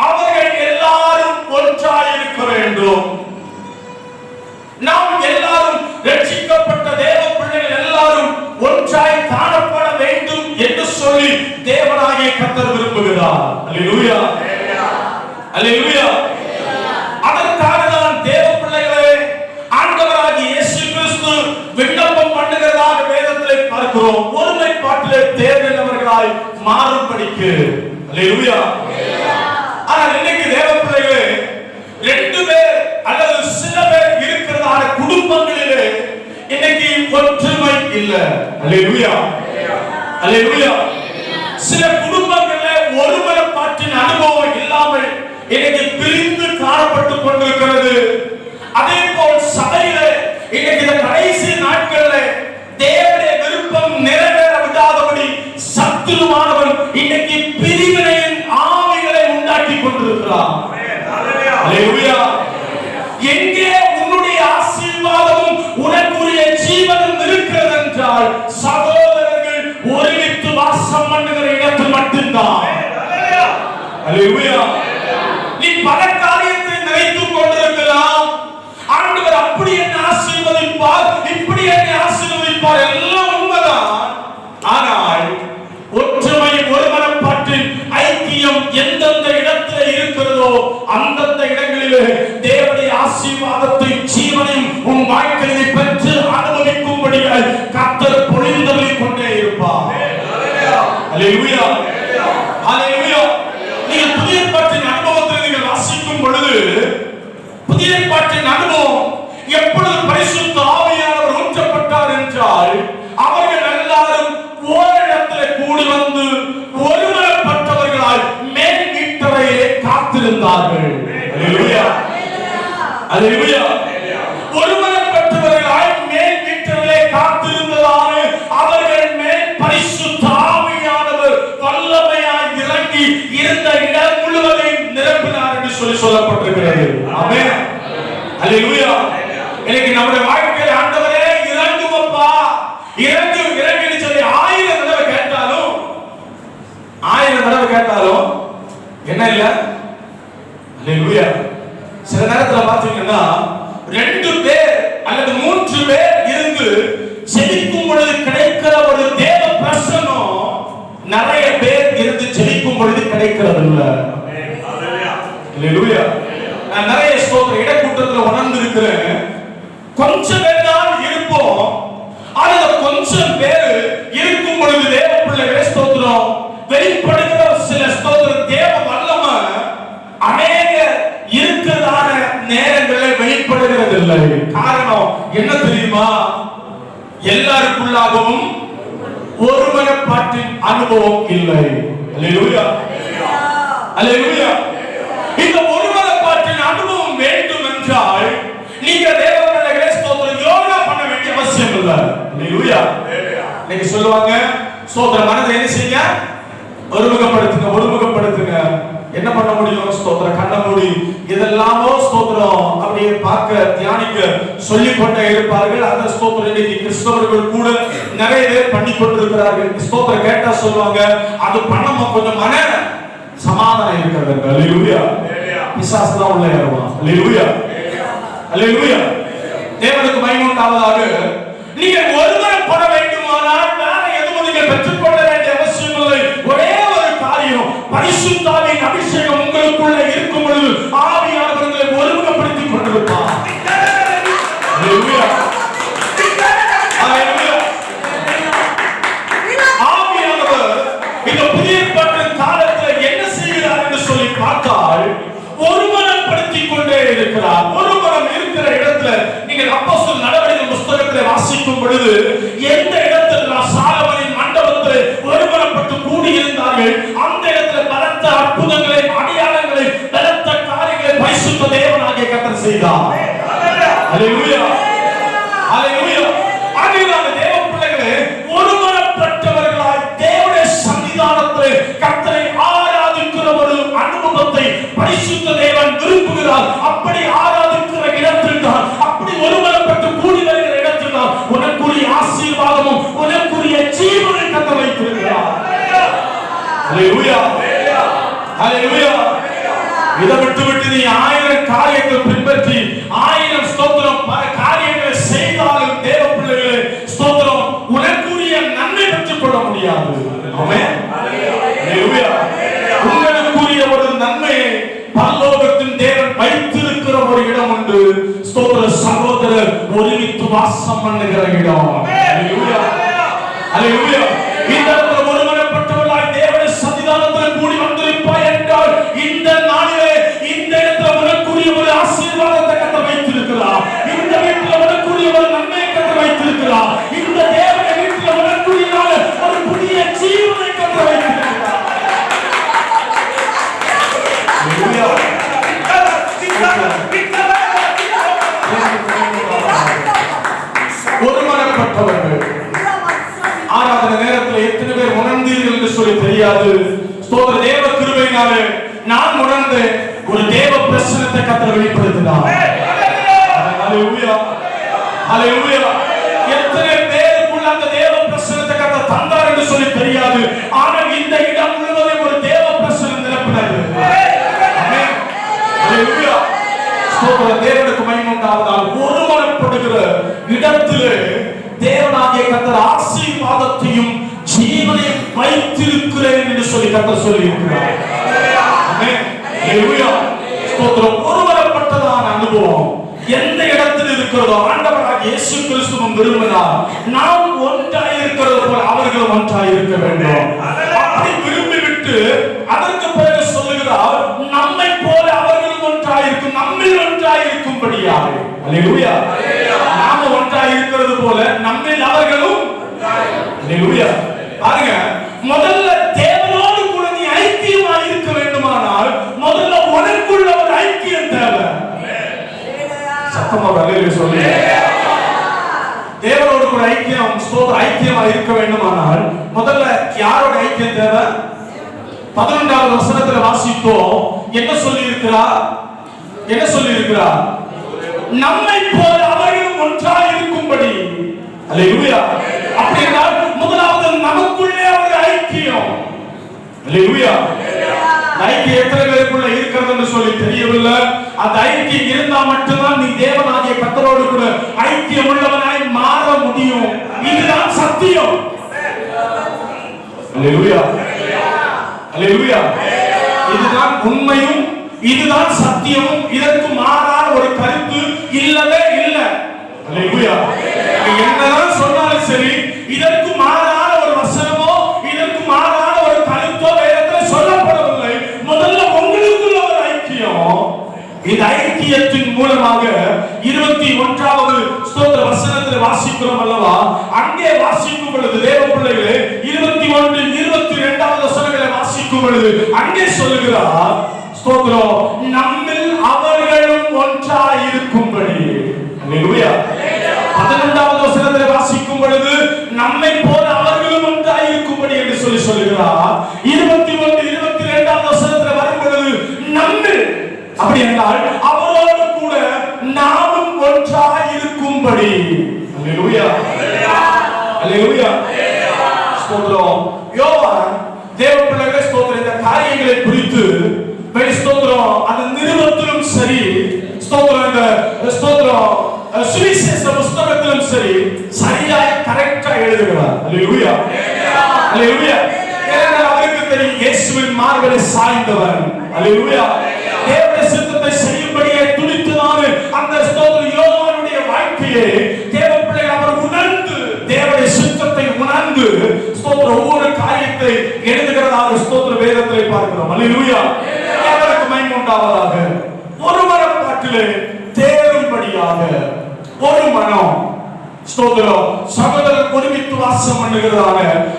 அவர்கள் எல்லாரும் ஒன்றாய் இருக்க வேண்டும். நாம் எல்லாரும் ரட்சிக்கப்பட்ட தேவ பிள்ளைகள் எல்லாரும் ஒன்றாய் காணப்பட வேண்டும் என்று சொல்லி தேவனாகிய கர்த்தர் விரும்புகிறார். அல்லேலூயா, அல்லேலூயா. அதற்காக தான் தேவ பிள்ளைகளே ஆண்டவராகிய இயேசு கிறிஸ்து விண்ணப்பம் பண்ணுகிறதாக வேதத்திலே பார்க்கிறோம். ஒருமைப்பாட்டிலே தேர்ந்தவர்களாய் மாறும்படிக்கு. அல்லேலூயா. ஆனால் இன்னைக்கு தேவ பிள்ளைகளே 2 பேர் அல்லது சில பேர் இருக்கிறதான குடும்பங்களிலே இன்னைக்கு ஒற்றுமை இல்லை. அல்லேலூயா, அல்லேலூயா. சில குடும்பங்களிலே ஒருமைப்பாட்டின் அனுபவம் இல்லாமல் இன்னைக்கு பிரிந்து காணப்பட்டுக் கொண்டிருக்கிறது. அதே போல் சபையிலே இன்னைக்கு இந்த கடைசி நாட்களில் தேவனுடைய விருப்பம் நிறைவேற விடாதபடி சத்துருவானவன் இன்னைக்கு பிரிவினையின் ஆவிகளை உண்டாக்கி கொண்டிருக்கிறான். அல்லேலூயா. எங்கே உன்னுடைய ஆசீர்வாதமும் உனக்குரிய ஜீவனும் இருக்கிறது என்றால் சகோதரர்கள் ஒருமித்து வாசம் பண்ணுகிற இடத்தில் மட்டும்தான். அல்லேலூயா. நீ பல காரியத்தை நினைத்துக் கொண்டிருக்கலாம். ஆண்டவர் அப்படி என்னை ஆசீர்வதிப்பார், இப்படி என்னை ஆசீர்வதிப்பார், எல்லாம் உண்மைதான். ஆனால் ஒற்றுமை ஒருமனப்பாட்டின் ஐக்கியம் எந்தெந்த இடத்தில் இருக்கிறதோ அந்தந்த இடங்களிலே தேவனுடைய ஆசீர்வாதத்தை ஜீவனையும் உன் வாழ்க்கையை பெற்று அனுபவிக்கும்படியாய் கர்த்தர் பொழிந்தருளி கொண்டே இருப்பார். அல்லேலூயா, அல்லேலூயா. நீங்கள் புதிய ஏற்பாட்டின் அனுபவத்தை நீங்கள் வாசிக்கும் பொழுது புதிய ஏற்பாட்டின் அனுபவம் எப்பொழுது பரிசுத்த ஆவியானவர் ஊற்றப்பட்டார் என்றால் அவர்கள் எல்லாரும் ஓரிடத்தில் கூடி வந்து ஒருமனப்பட்டவர்களாய் மேல் வீட்டறையிலே காத்திருந்தார்கள். அல்லேலூயா, அல்லேலூயா. ஒருமனப்பட்டவர்களாய் மேல் வீட்டறையிலே காத்திருந்ததால் அவர்கள் மேல் பரிசுத்த ஆவியானவர் வல்லமையாய் இறங்கி இருந்த இடம் முழுவதையும் நிரப்பினார் என்று சொல்லப்பட்டிருக்கிறது. ஆமென், அல்லேலூயா. இன்னைக்கு நம்முடைய வாழ்க்கையில ஆண்டவரே இறங்குவப்பா, இறங்கு இறங்குன்னு சொல்லி 1000 தடவை கேட்டாலும் 1000 தடவை கேட்டாலும் என்ன இல்ல. அல்லேலூயா. சில நேரத்துல பாத்தீங்கன்னா 2 பேர் அல்லது 3 பேர் இருந்து ஜெபிக்கும் பொழுது கிடைக்கிற ஒரு தேவ பிரசன்னம் நிறைய பேர் இருந்து ஜெபிக்கும் பொழுது கிடைக்கிறது இல்ல. அல்லேலூயா. நான் நிறைய ஸ்தோத்திர இடக்கூட்டத்தில் உணர்ந்து இருக்கிறேன். கொஞ்சம் பேர் தான் இருப்போம். ஆனால் கொஞ்சம் பேர் இருக்கும் பொழுது தேவ பிள்ளைகளே ஸ்தோத்திரம் வெளிப்படுகிற சில ஸ்தோத்திர தேவ வல்லமை அநேக இருக்கிறதான நேரங்களில் வெளிப்படுகிறது இல்லை. காரணம் என்ன தெரியுமா? எல்லாருக்குள்ளாகவும் ஒருமனப்பாட்டின் அனுபவம் இல்லை. அல்லேலூயா, அல்லேலூயா. இந்த ஒருமனப்பாட்டின் அனுபவம் வேண்டும் என்றால் நீங்க தேவ பிள்ளைகளே ஸ்தோத்திரம் யோகா பண்ண வேண்டிய அவசியம் இல்லை. அல்லேலூயா. இன்னைக்கு சொல்லுவாங்க ஸ்தோத்திரம், மனதை என்ன செய்யுங்க, ஒருமுகப்படுத்துங்க. என்ன பண்ண முடியும்? ஸ்தோத்திரம், கண்ண மூடி இதெல்லாமோ ஸ்தோத்திரம் அப்படியே பார்க்க தியானிக்க சொல்லிக் கொண்டே இருப்பார்கள். அந்த ஸ்தோத்திரம் இன்னைக்கு கிறிஸ்தவர்கள் கூட நிறைய பேர் பண்ணி கொண்டிருக்கிறார்கள். ஸ்தோத்திரம் கேட்டா சொல்லுவாங்க, அது பண்ணாம கொஞ்சம் மன சமாதானம் இருக்கிறது. அல்லேலூயா. பிசாசுலாம் உள்ள ஏறுவான். அல்லேலூயா, அல்லேலூயா. தேவனுக்கு மகிமை உண்டாவதாக. நீங்கள் ஒருவரப்பட வேண்டுமானால் வேற எதுவும் நீங்கள் பெற்றுக்கொள்ள வேண்டிய அவசியம் இல்லை. ஒரே ஒரு காரியம், பரிசுத்தாவின் அபிஷேகம் உங்களுக்குள்ள இருக்கும் பொழுது ஆவியானவர் உங்களை ஒருமுகப்படுத்திக் கொண்டிருப்பார். அல்லேலூயா, அல்லேலூயா. ஆவியானவர் இந்த புதிய ஏற்பாட்டின் காலத்தில் என்ன செய்கிறார் என்று சொல்லி பார்த்தால் ஒருமனப்படுத்திக் கொண்டே இருக்கிறார். ஒருமனம் இருக்கிற இடத்துல நீங்கள் அப்போஸ்தலர் நடவடிக்கைகள் புத்தகத்தில் வாசிக்கும் பொழுது எந்த இடத்துல சாலமோனின் மண்டபத்தில் ஒருமனப்பட்டு கூடியிருந்தார்கள் அந்த இடத்துல பலத்த அற்புதங்களை, அடையாளங்களை, பலத்த காரியங்களை பரிசுத்த தேவனாகிய கர்த்தர் செய்தார். அல்லேலூயா, அல்லேலூயா. ஆகையால் தேவ பிள்ளைகளே, ஒருமனப்பட்டவர்களாய் தேவனுடைய சன்னிதானத்தில் கர்த்தரை ஆராதிக்கிற ஒரு அனுபவத்தை பரிசுத்த தேவன் விரும்புகிறார். அப்படி ஆராதிக்கிற இடத்தில் தான், அப்படி ஒருமனப்பட்டு கூடி வருகிற இடத்தில் தான் உனக்குரிய ஆசீர்வாதமும் உனக்குரிய ஜீவனை கர்த்தர் வைத்திருக்கிறார். அல்லேலூயா, அல்லேலூயா. இதை விட்டு நீ 1000 காரியத்தை பின்பற்றி 1000 ஸ்தோத்திரம் காரியங்களை செய்தாலும் தேவ பிள்ளைகளே ஸ்தோத்திரம் உனக்குரிய நன்மை பெற்றுக் கொள்ள முடியாது. ஆமென், அல்லேலூயா. உங்களுக்குரிய ஒரு நன்மையை பரலோகத்தின் தேவன் வைத்திருக்கிற ஒரு இடம் உண்டு. ஸ்தோத்திர சகோதரர் ஒருமித்து வாசம் பண்ணுகிற இடம். அல்லேலூயா, அல்லேலூயா. இந்த இடத்துல ஒருமனப்பட்டவர்களாய் தேவனுடைய சன்னிதானத்தில் கூடி வந்திருப்பாய் என்றால் இந்த நாளிலே இந்த இடத்துல உனக்குரிய ஒரு ஆசீர்வாதத்தை கர்த்தர் வைத்திருக்கிறார். இந்த வீட்டில் உனக்குரிய ஒரு நன்மையை கர்த்தர் வைத்திருக்கிறார். இந்த தேவனுடைய வீட்டில் உனக்குரிய ஒரு புதிய ஜீவனை கர்த்தர் வைத்திருக்கிறார். அல்லேலூயா. ஒருமனப்பட்டவர்கள் ஆராதனை நேரத்தில் எத்தனை பேர் உணர்ந்தீர்கள் என்று சொல்லி தெரியாது. ஸ்தோத்திர தேவ கிருபையினாலே நான் உணர்ந்து ஒரு தேவ பிரசன்னத்தை கர்த்தர் வெளிப்படுத்தினார். அல்லேலூயா, அல்லேலூயா. எத்தனை பேருக்குள்ள அந்த தேவ பிரசன்னத்தை கர்த்தர் தந்தார் என்று சொல்லி தெரியாது. ஆனால் இந்த இடம் முழுவதும் ஒரு தேவ பிரசன்னம் நிரப்பினது. ஆமென், அல்லேலூயா. ஸ்தோத்திர தேவனுக்கு மகிமை உண்டாவதாக. ஒருமனப்படுகிற இடத்திலே தேவனாகிய கர்த்தர் ஆசீர்வாதத்தையும் ஜீவனையும் வைத்திருக்கிறேன் என்று சொல்லி கர்த்தர் சொல்லி இருக்கிறார். ஆமென், அல்லேலூயா. ஸ்தோத்திரம். ஒருமனப்பட்டதான அனுபவம் எந்த இடத்தில் இருக்கிறதோ ஆண்டவராகிய இயேசு கிறிஸ்துவும் விரும்பினார் நாம் ஒன்றாய் இருக்கிறது போல அவர்களும் ஒன்றாய் இருக்க வேண்டும். அப்படி விரும்பிவிட்டு அதற்கு பிறகு சொல்லுகிறார், நம்மை போல அவர்களும் ஒன்றாயிருக்கும், நம்மில் ஒன்றாயிருக்கும்படியாக. அல்லேலூயா. நாம ஒன்றாய் இருக்கிறது போல நம்மில் அவர்களும். அல்லேலூயா. பாருங்க, முதல்ல தேவனோடு கூட நீ ஐக்கியமா இருக்க வேண்டுமானால் முதல்ல உனக்குள்ள ஒரு ஐக்கியம் தேவை. சத்தமா அல்லேலூயா சொல்லுங்க. தேவனோடு கூட ஐக்கியம், ஸ்தோத்திர ஐக்கியமா இருக்க வேண்டுமானால் முதல்ல யாரோட ஐக்கியம் தேவை? 11வது வசனத்துல வாசித்தோம். என்ன சொல்லி இருக்கிறார்? என்ன சொல்லி இருக்கிறார்? நம்மை போல அவர்களும் ஒன்றாய் இருக்கும்படி. அல்லேலூயா. அப்படி என்றால் முதலாவது நமக்குள்ளே ஒரு ஐக்கியம். அல்லேலூயா. ஐக்கியம் எத்தனை பேருக்குள்ள இருக்கிறது என்று சொல்லி தெரியவில்லை. அந்த ஐக்கியம் இருந்தா மட்டும்தான் நீ தேவனாகிய கர்த்தரோடு கூட ஐக்கியம் உள்ளவனாய் மாற முடியும். இதுதான் சத்தியம். அல்லேலூயா, அல்லேலூயா. இதுதான் உண்மையும் இதுதான் சத்தியமும். இதற்கு மாறான ஒரு கருத்து இல்லவே இல்லை. அல்லேலூயா. என்னதான் சொன்னாலும் சரி, இதற்கு மாறான ஒரு வசனமோ இதற்கு மாறான ஒரு கருத்தோ வேதத்தில் சொல்லப்படவில்லை. முதல்ல உங்களுக்குள்ள ஒரு ஐக்கியம். இந்த ஐக்கியத்தின் மூலமாக 21வது ஸ்தோத்திர வசனத்தில் வாசிக்கிறோம் அல்லவா? அங்கே வாசிக்கும் பொழுது தேவ பிள்ளைகளே 21, 22வது வசனங்களை வாசிக்கும் பொழுது அங்கே சொல்லுகிறார், ஸ்தோத்திரம், நம்மில் அவர்களும் ஒன்றாய் இருக்கும்படி. அல்லேலூயா. 11வது வசனத்தில் வாசிக்கும் பொழுது சொல்லுகிறார். 21 22 வசனத்தில் வரும்பொழுது நம்மில் அப்படி என்றால் அவரோடு கூட நாமும் ஒன்றாக இருக்கும்படி. அல்லேலூயா அல்லேலூயா ஸ்தோத்திரம். யோவான் தேவ பிள்ளைகளே ஸ்தோத்திரம் இந்த காரியங்களை குறித்து ஸ்தோத்திரம் அந்த நிருபத்திலும் சரி ஸ்தோத்திரம் இந்த ஸ்தோத்திரம் சுவிசேஷ புத்தகத்திலும் சரி சரியாய் கரெக்டா எழுதுகிறார். அல்லேலூயா அல்லேலூயா. ஏனென்றால் அவருக்கு தெரியும் இயேசுவின் மார்பை சாய்ந்தவர். அல்லேலூயா. தேவனுடைய சித்தத்தை செய்யும்படியே துடித்ததான அந்த ஸ்தோத்திர யோவானுடைய வாழ்க்கையை தேவ பிள்ளைகள் அவர் உணர்ந்து தேவனுடைய சித்தத்தை உணர்ந்து ஸ்தோத்திர ஒவ்வொரு காரியத்தை எழுதுகிறதாக ஸ்தோத்திர வேதத்தை பார்க்கிறோம். அல்லேலூயா. தேவனுக்கு மகிமை உண்டாவதாக. ஒரு மனப்பாட்டிலே தேரும்படியாக ஒரு மனம் ஸ்தோத்திரம் சகோதரர் ஒருமித்து வாசம் பண்ணுகிறதான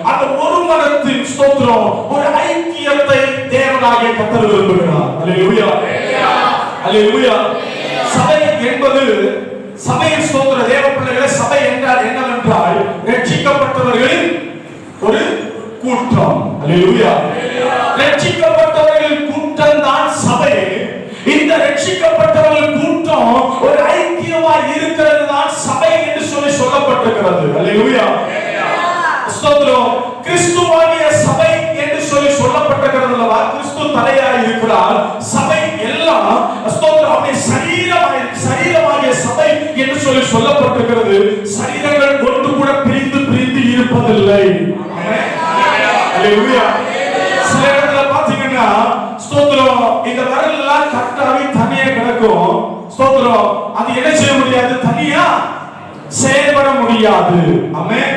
அந்த ஒரு மனத்தின் ஸ்தோத்திரம் ஒரு ஐக்கியத்தை தேவனாகிய கர்த்தர் விரும்புகிறார். அல்லேலூயா அல்லேலூயா. சபை என்பது சபையின் ஸ்தோத்திர தேவ பிள்ளைகளே சபை என்றால் என்னவென்றால் ரட்சிக்கப்பட்டவர்களின் ஒரு கூட்டம். அல்லேலூயா. ரட்சிக்கப்பட்டவர்களின் கூட்டம் தான் சபை. இந்த ரட்சிக்கப்பட்டவர்கள் கூட்டம் ஒரு ஐக்கியமாய் இருக்கிறது தான் சபை என்று சொல்லப்பட்டிருக்கிறது. அல்லேலூயா ஸ்தோத்திரம். கிறிஸ்துவாகிய சபை என்று சொல்லப்பட்டிருக்கிறது அல்லவா? கிறிஸ்து தலையாய் இருக்கிறார். சபை எல்லாம் ஸ்தோத்திரம் அவருடைய சரீரமாகிய சபை என்று சொல்லப்பட்டிருக்கிறது. சரீரங்கள் ஒன்று கூட பிரிந்து இருப்பதில்லை. அல்லேலூயா. சில இடத்துல பாத்தீங்கன்னா ஸ்தோத்திரம் இந்த விரல் எல்லாம் கட்டாவி தனியா கிடக்கும். ஸ்தோத்திரம் அது என்ன செய்ய முடியாது, தனியா செயல்பட முடியாது. ஆமென்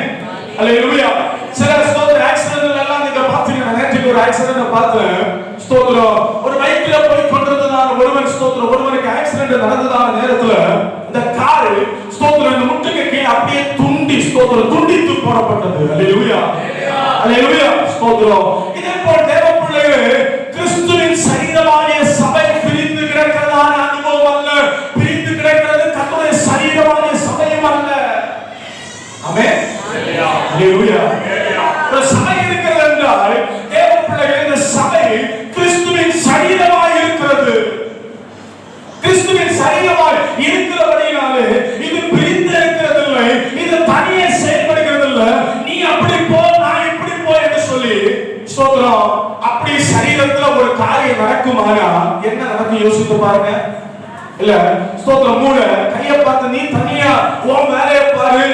அல்லேலூயா. சில ஸ்தோத்திர ஆக்சிடென்ட்ல எல்லாம் நீங்க பாத்தீங்கன்னா நேற்று ஒரு ஆக்சிடென்ட் பார்த்தேன். ஸ்தோத்திரம் ஒரு பைக்ல போய் கொண்டிருந்ததான ஒருவன் ஸ்தோத்திரம் ஒருவனுக்கு ஆக்சிடென்ட் நடந்ததான நேரத்துல இந்த கார் ஸ்தோத்திரம் இந்த முட்டுக்கு கீழே அப்படியே துண்டித்து போடப்பட்டது. அல்லேலூயா அல்லேலூயா ஸ்தோத்திரம். இதே போல் தேவ பிள்ளைகளே கிறிஸ்துவின் சரீரமாகிய சபை பிரிந்து கிடக்கிறதான அனுபவம் அல்ல. பிரிந்து கிடக்கிறது கர்த்தருடைய சரீரமாகிய சபையும் அல்ல. ஆமென் அல்லேலூயா. ஒரு சபை இருக்கிறது என்றால் தேவ பிள்ளைகளே இந்த சபை கிறிஸ்துவின் சரீரமாய் இருக்கிறது. கிறிஸ்துவின் சரீரமாய் இருக்கிறபடியாலே இது பிரிந்து இருக்கிறது இல்லை, இது தனியே செயல்படுகிறது இல்லை. நீ அப்படி போ நான் இப்படி போ என்று சொல்லி ஸ்தோத்திரம் அப்படி சரீரத்துல ஒரு காரியம் நடக்குமானா என்ன நடக்கும் யோசித்து பாருங்க. இல்ல ஸ்தோத்திரம் மூளை கையை பார்த்து நீ தனியா உன் வேலையை பாரு,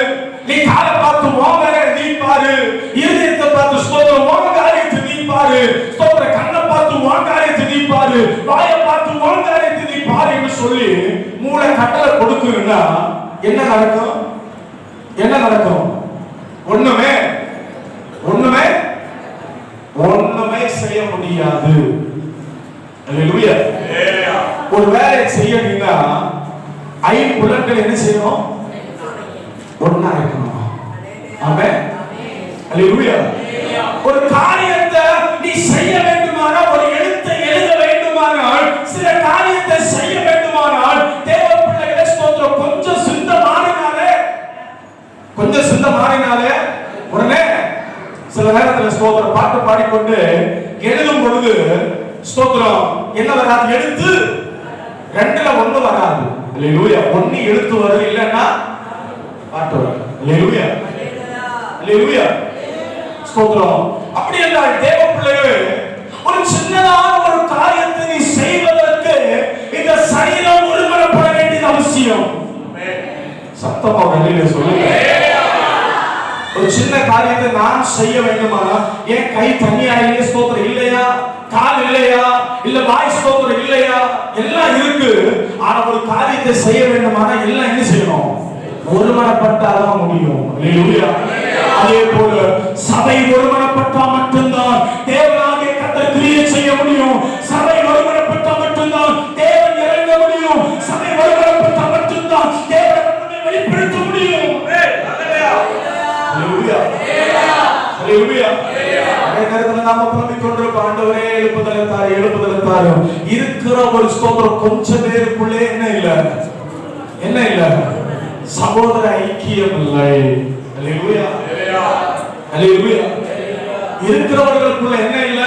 நீ காலை பார்த்து உன் வேலையை நீ பாரு, இருதயத்தை பார்த்து ஸ்தோத்திரம் உன் காரியத்தை நீ பாரு, ஸ்தோத்திர கண்ணை பார்த்து உன் காரியத்தை நீ பாரு, வாயை பார்த்து உன் காரியத்தை நீ பாரு என்று சொல்லி மூளை கட்டளை கொடுக்குன்னா என்ன நடக்கும்? என்ன நடக்கும்? ஒண்ணுமே செய்ய முடியாது. அல்லேலூயா. ஒரு வேலையை செய்யணும்னா ஐம்புலன்கள் என்ன செய்யணும்? ஒண்ணா இருக்கணும். ஆமென் அல்லேலூயா. ஒரு காரியத்தை நீ செய்ய வேண்டுமானால், ஒரு எழுத்தை எழுத வேண்டுமானால், சில காரியத்தை செய்ய வேண்டுமானால் தேவ பிள்ளைகளே ஸ்தோத்திரம் கொஞ்சம் சிந்த மாறினாலே உடனே சில நேரத்துல ஸ்தோத்திரம் பாட்டு பாடிக்கொண்டு எழுதும் பொழுது ஸ்தோத்திரம் என்ன வராது? எழுத்து ரெண்டுல ஒண்ணு வராது. அல்லேலூயா. ஒண்ணு எழுத்து வரும், இல்லன்னா பாட்டு வரும். அல்லேலூயா அல்லேலூயா ஸ்தோத்திரம். அப்படி என்றால் தேவ பிள்ளைகளே ஒரு சின்னதான ஒரு காரியத்தை நீ செய்வதற்கு இந்த சரீரம் ஒருமனப்பட வேண்டியது அவசியம். சத்தமா வெளியில சொல்லுங்க. ஒரு சின்ன காரியத்தை நான் செய்ய வேண்டுமானா என் கை தனியா இல்லையா? ஸ்தோத்திரம் இல்லையா? கால் இல்லையா? இல்ல வாய் ஸ்தோத்திரம் இல்லையா? எல்லாம் இருக்கு. ஆனா ஒரு காரியத்தை செய்ய வேண்டுமானா எல்லாம் என்ன செய்யணும்? ஒருமனப்பட்டாதான் முடியும். அல்லேலூயா. அதே போல சபை ஒருமனப்பட்டா மட்டும்தான் தேவனாகிய கர்த்தர் கிரியை செய்ய முடியும். சபை ஒருமனப்பட்டா மட்டும்தான் தேவன் இறங்க முடியும். சபை ஒருமனப்பட்டா மட்டும்தான் தேவன் நம்மை வெளிப்படுத்த முடியும். அல்லேலூயா அல்லேலூயா. அதே நேரத்துல நாம புலம்பிக் கொண்டிருப்போம், ஆண்டவரே எழுப்புதலை இருக்கிற ஒரு ஸ்தோத்திரம் கொஞ்சம் பேருக்குள்ளே என்ன இல்ல சகோதர ஐக்கியம் இல்லை. அல்லேலூயா அல்லேலூயா. இருக்கிறவர்களுக்குள்ள என்ன இல்ல?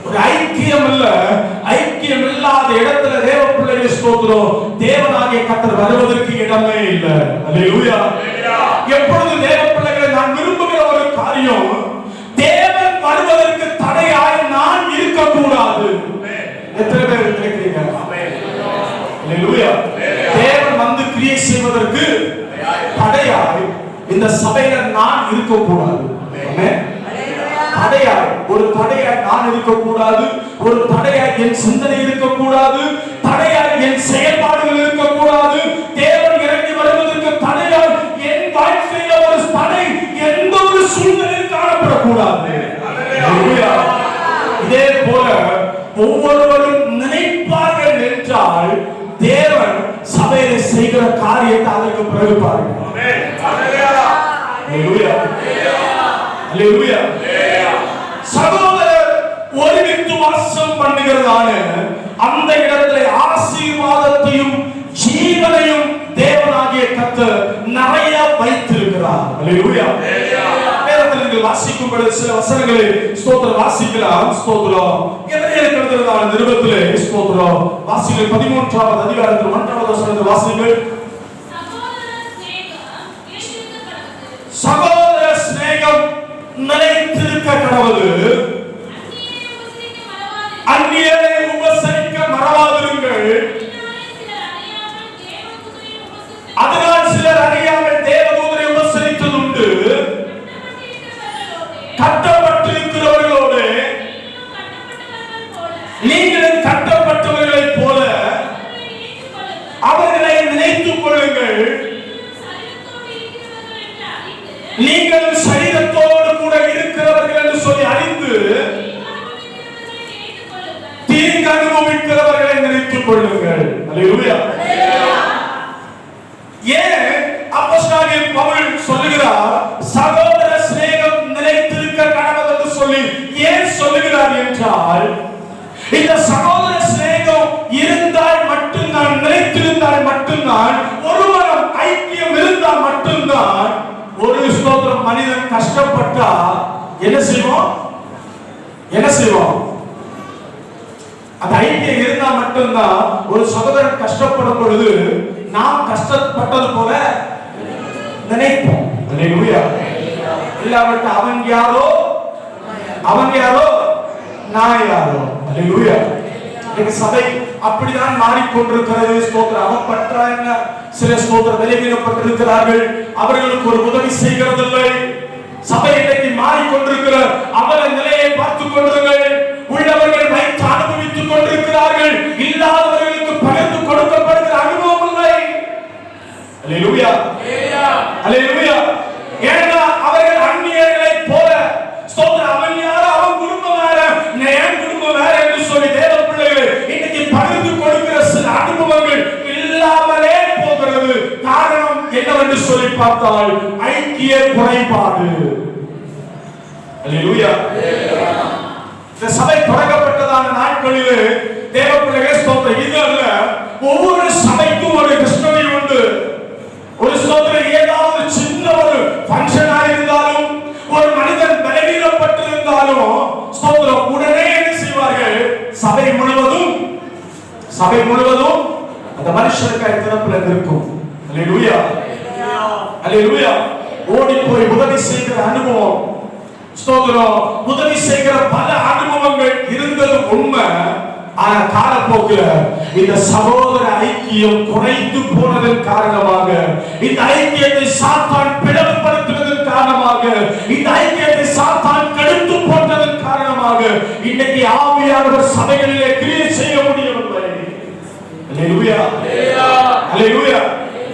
ஒரு ஐக்கியம் இல்ல. ஐக்கியம் இல்லாத இடத்துல தேவ பிள்ளைகள் ஸ்தோத்திரம், தேவனாகிய கர்த்தர் வருவதற்கு இடமே இல்ல. அல்லேலூயா. எப்பொழுது தேவ பிள்ளைகளை நான் விரும்புகிற ஒரு காரியம், தேவன் வருவதற்கு தடையாய் நான் இருக்கக்கூடாது. எத்தனை பேர் நினைக்கிறீங்க? அல்லேலூயா. தேவன் வந்து கிரியை செய்வதற்கு தடையாய் இந்த சபையில நான் இருக்கக்கூடாது. ஆமென். தடையாய், ஒரு தடையாய் நான் இருக்கக்கூடாது. ஒரு தடையாய் என் சிந்தனை இருக்கக்கூடாது. தடையாய் என் செயல்பாடுகள் இருக்கக்கூடாது. தேவன் இறங்கி வருவதற்கு தடையாய் என் வாழ்க்கையில ஒரு தடை எந்த ஒரு சூழ்நிலையில் காணப்படக்கூடாது. இதே போல ஒவ்வொருவரும் நினைப்பார்கள் என்றால் தேவன் சபையில செய்கிற காரியத்தை அதற்கு பிறகு பாருங்க. சகோதரர் ஒருமித்து வாசம் பண்ணுகிறதான அந்த இடத்திலே ஆசீர்வாதத்தையும் ஜீவனையும் தேவனாகிய கர்த்தர் நிறைய வைத்திருக்கிறார். அல்லேலூயா. வேதத்தில் வாசிக்கும் பொழுது சில வசனங்களை ஸ்தோத்திரம் வாசிக்கலாம். ஸ்தோத்திரம் எபிரேயர் எழுதின நிருபத்திலே ஸ்தோத்திரம் வாசிகள் 13வது அதிகாரத்தில் 1வது வசனத்தை வாசிங்கள். சகோதர சிநேகம் நிலைத்திருக்க கடவுது, அந்நியரை உபசரிக்க மறவாதிருங்கள். அதனால் சிலர் அறியாமல் தேவதூதரை உபசரித்ததுண்டு. கட்டப்பட்டிருக்கிறவர்களோடு நீங்களும் கட்டப்பட்டவர்களைப் போல அவர்களை நினைத்துக் கொள்ளுங்கள். நீங்களும் சரீரத்தோடு கூட இருக்கிறவர்கள் என்று சொல்லி அறிந்து தீங்கு அனுபவிக்கிறவர்களை நினைத்துக் கொள்ளுங்கள். அல்லேலூயா. ஏன் அப்போஸ்தலனாகிய பவுல் சொல்லுகிறார் சகோதர சிநேகம் நிலைத்திருக்க கடவுள் என்று சொல்லி ஏன் சொல்லுகிறார் என்றால், இந்த சகோதர சிநேகம் இருந்தால் மட்டும்தான், நிலைத்திருந்தால் மட்டும்தான், ஒருவரும் ஐக்கியம் இருந்தால் மட்டும்தான் ஒரு ஸ்தோத்திரம் மனிதன் கஷ்டப்பட்டா என்ன செய்வோம்? என்ன செய்வோம்? அந்த ஐக்கியம் இருந்தா மட்டும்தான் ஒரு சகோதரன் கஷ்டப்படும் பொழுது நாம் கஷ்டப்பட்டது போல நினைப்போம். அல்லேலூயா. இல்லாவிட்டு அவன் யாரோ நான் யாரோ. அல்லேலூயா. இந்த சபை அப்படிதான் மாறிக்கொண்டிருக்கிறது. ஸ்தோத்திரம். அவன் பற்றா என்ன? சில ஸ்தோத்திரம் விலகினப்பட்டிருக்கிறார்கள். அவர்களுக்கு ஒரு உதவி செய்கிறதில்லை. சபை இன்னைக்கு மாறிக்கொண்டிருக்கிற அவல நிலையை பார்த்துக் கொண்டிருங்கள். உள்ளவர்கள் வைத்து அனுபவித்துக் கொண்டிருக்கிறார்கள். இல்லாதவர்களுக்கு பகிர்ந்து கொடுக்கப்படுகிற அனுபவம் இல்லை. அல்லேலூயா. அல்லேலூயா. ஏன்னா அவர்கள் அந்நியர்களை போல ஸ்தோத்திரம், அவன் யாரோ அவன் குடும்பம் வேற, என் குடும்பம் வேற என்று சொல்லி தேவ பிள்ளைகள் இன்னைக்கு பகிர்ந்து கொடுக்கிற சில அனுபவங்கள் இல்லாமலே போகிறது. காரணம் என்னவென்று சொல்லி பார்த்தால் ஐக்கிய குறைபாடு. அல்லேலூயா. இந்த சபை தொடங்கப்பட்டதான நாட்களில் தேவ பிள்ளைகள் ஸ்தோத்திரம் இது அல்ல, ஒவ்வொரு சபைக்கும் ஒரு கிறிஸ்தவ உண்டு. ஒரு ஸ்தோத்திரம் ஏதாவது சின்ன ஒரு ஃபங்க்ஷன் இருந்தாலும், ஒரு மனிதன் பலவீனப்பட்டிருந்தாலும் ஸ்தோத்திரம் உடனே என்ன செய்வார்கள்? சபை முழுவதும் அந்த மனுஷனுக்காக திறப்புல இருக்கும். அல்லேலூயா. அல்லேலூயா. ஓடி போய் உதவி செய்கிற அனுபவம், ஸ்தோத்திரம் உதவி செய்கிற பல அனுபவங்கள் இருந்தது உண்மை. ஆனா காலப்போக்கில் இந்த சகோதர ஐக்கியம் குறைந்து போனதன் காரணமாக, இந்த ஐக்கியத்தை சாத்தான் பிளவுபடுத்துவதன் காரணமாக, இந்த ஐக்கியத்தை சாத்தான் கெடுத்து போட்டதன் காரணமாக இன்னைக்கு ஆவியானவர் சபைகளிலே கிரியை செய்ய முடியவில்லை. அல்லேலூயா. அல்லேலூயா.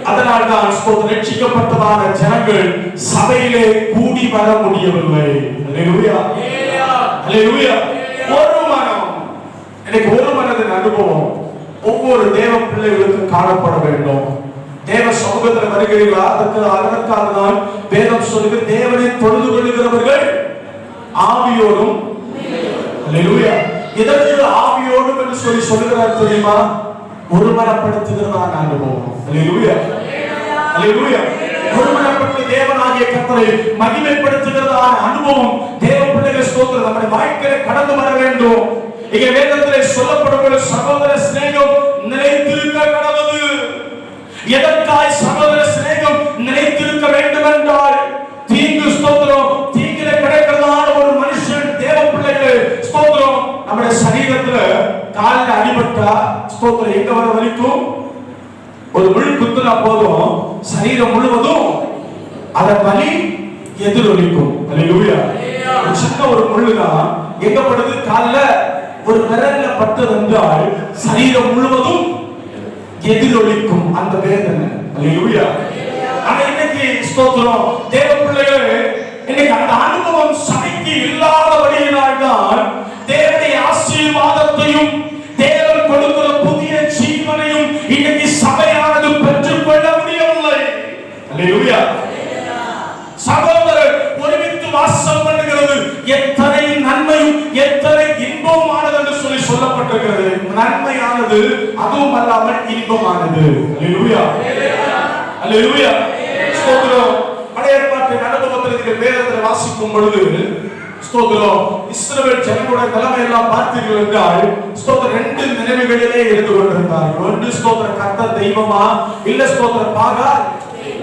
அதனால் தான் ஸ்தோத்திரம் ரட்சிக்கப்பட்டதான ஜனங்கள் சபையிலே கூடி வர முடியவில்லை. அல்லேலூயா. அல்லேலூயா. ஒரு மனம், எனக்கு ஒரு மனதின் அனுபவம் ஒவ்வொரு தேவ பிள்ளைகளுக்கும் காணப்பட வேண்டும். தேவ சமூகத்தில் வருகிறீர்களா? அதற்காக தான் வேதம் சொல்லுகிற தேவனை தொழுது கொள்ளுகிறவர்கள் ஆவியோடும். அல்லேலூயா. இதற்கு ஆவியோடும் என்று சொல்லி சொல்லுகிறார் தெரியுமா? ஒருமனப்படுத்துகிறதான அனுபவம். அல்லேலூயா. அல்லேலூயா. ஒருமனப்பட்டு தேவனாகிய கர்த்தரை மகிமைப்படுத்துகிறதான அனுபவம் தேவ பிள்ளைகள் ஸ்தோத்திரம் நம்முடைய வாழ்க்கையில கடந்து வர வேண்டும். இங்கே வேதத்திலே சொல்லப்படுகிற சகோதர சிநேகம் நிலைத்திருக்க கடவுது. எதற்காய் சகோதர சிநேகம் நிலைத்திருக்க வேண்டும் என்றால், தீங்கு ஸ்தோத்திரம் தீங்கில கிடைக்கிறதான ஒரு மனுஷன் தேவ பிள்ளைகளே ஸ்தோத்திரம் நம்முடைய சரீரத்துல காலில் அடிபட்டா ஸ்தோத்திரம் எங்க வர வரைக்கும் ஒரு முள் குத்துனா போதும் சரீரம் முழுவதும் அத வலி எதிரொலிக்கும். அல்லேலூயா. சின்ன ஒரு முள்ளுனா எங்க படுது? கால்ல ஒரு விரல்ல பட்டது என்றால் சரீரம் முழுவதும் எதிரொலிக்கும் அந்த வேதனை. அல்லேலூயா. ஆனா இன்னைக்கு ஸ்தோத்திரம் தேவ பிள்ளைகளே இன்னைக்கு அந்த அனுபவம் சபைக்கு இல்லாதபடியினால் தான் தேவனுடைய ஆசீர்வாதத்தையும் தேவன் கொடுக்கிற புதிய ஜீவனையும் இன்னைக்கு சபையானது பெற்றுக்கொள்ள முடியவில்லை. அல்லேலூயா. சகோதரர் ஒருமித்து வாசம் பண்ணுகிறது எத்தனை நன்மையும் எத்தனை இன்பமானது என்று சொல்லி சொல்லப்பட்டிருக்கிறது. நன்மையானது அதுவும் அல்லாமல் இன்பமானது. அல்லேலூயா. அல்லேலூயா. ஸ்தோத்திரம். பழைய ஏற்பாட்டின் அனுபவத்தில் வேதத்தை வாசிக்கும் பொழுது ஸ்தோத்திரம் இஸ்ரவேல் ஜனங்களுடைய தலைமை எல்லாம் பார்த்தீர்கள் என்றால் ஸ்தோத்திரம் ரெண்டு நினைவுகளிலே இருந்து கொண்டிருந்தார்கள். ஒன்று ஸ்தோத்திரம் கர்த்தர் தெய்வமா இல்ல ஸ்தோத்திரம் பாகால்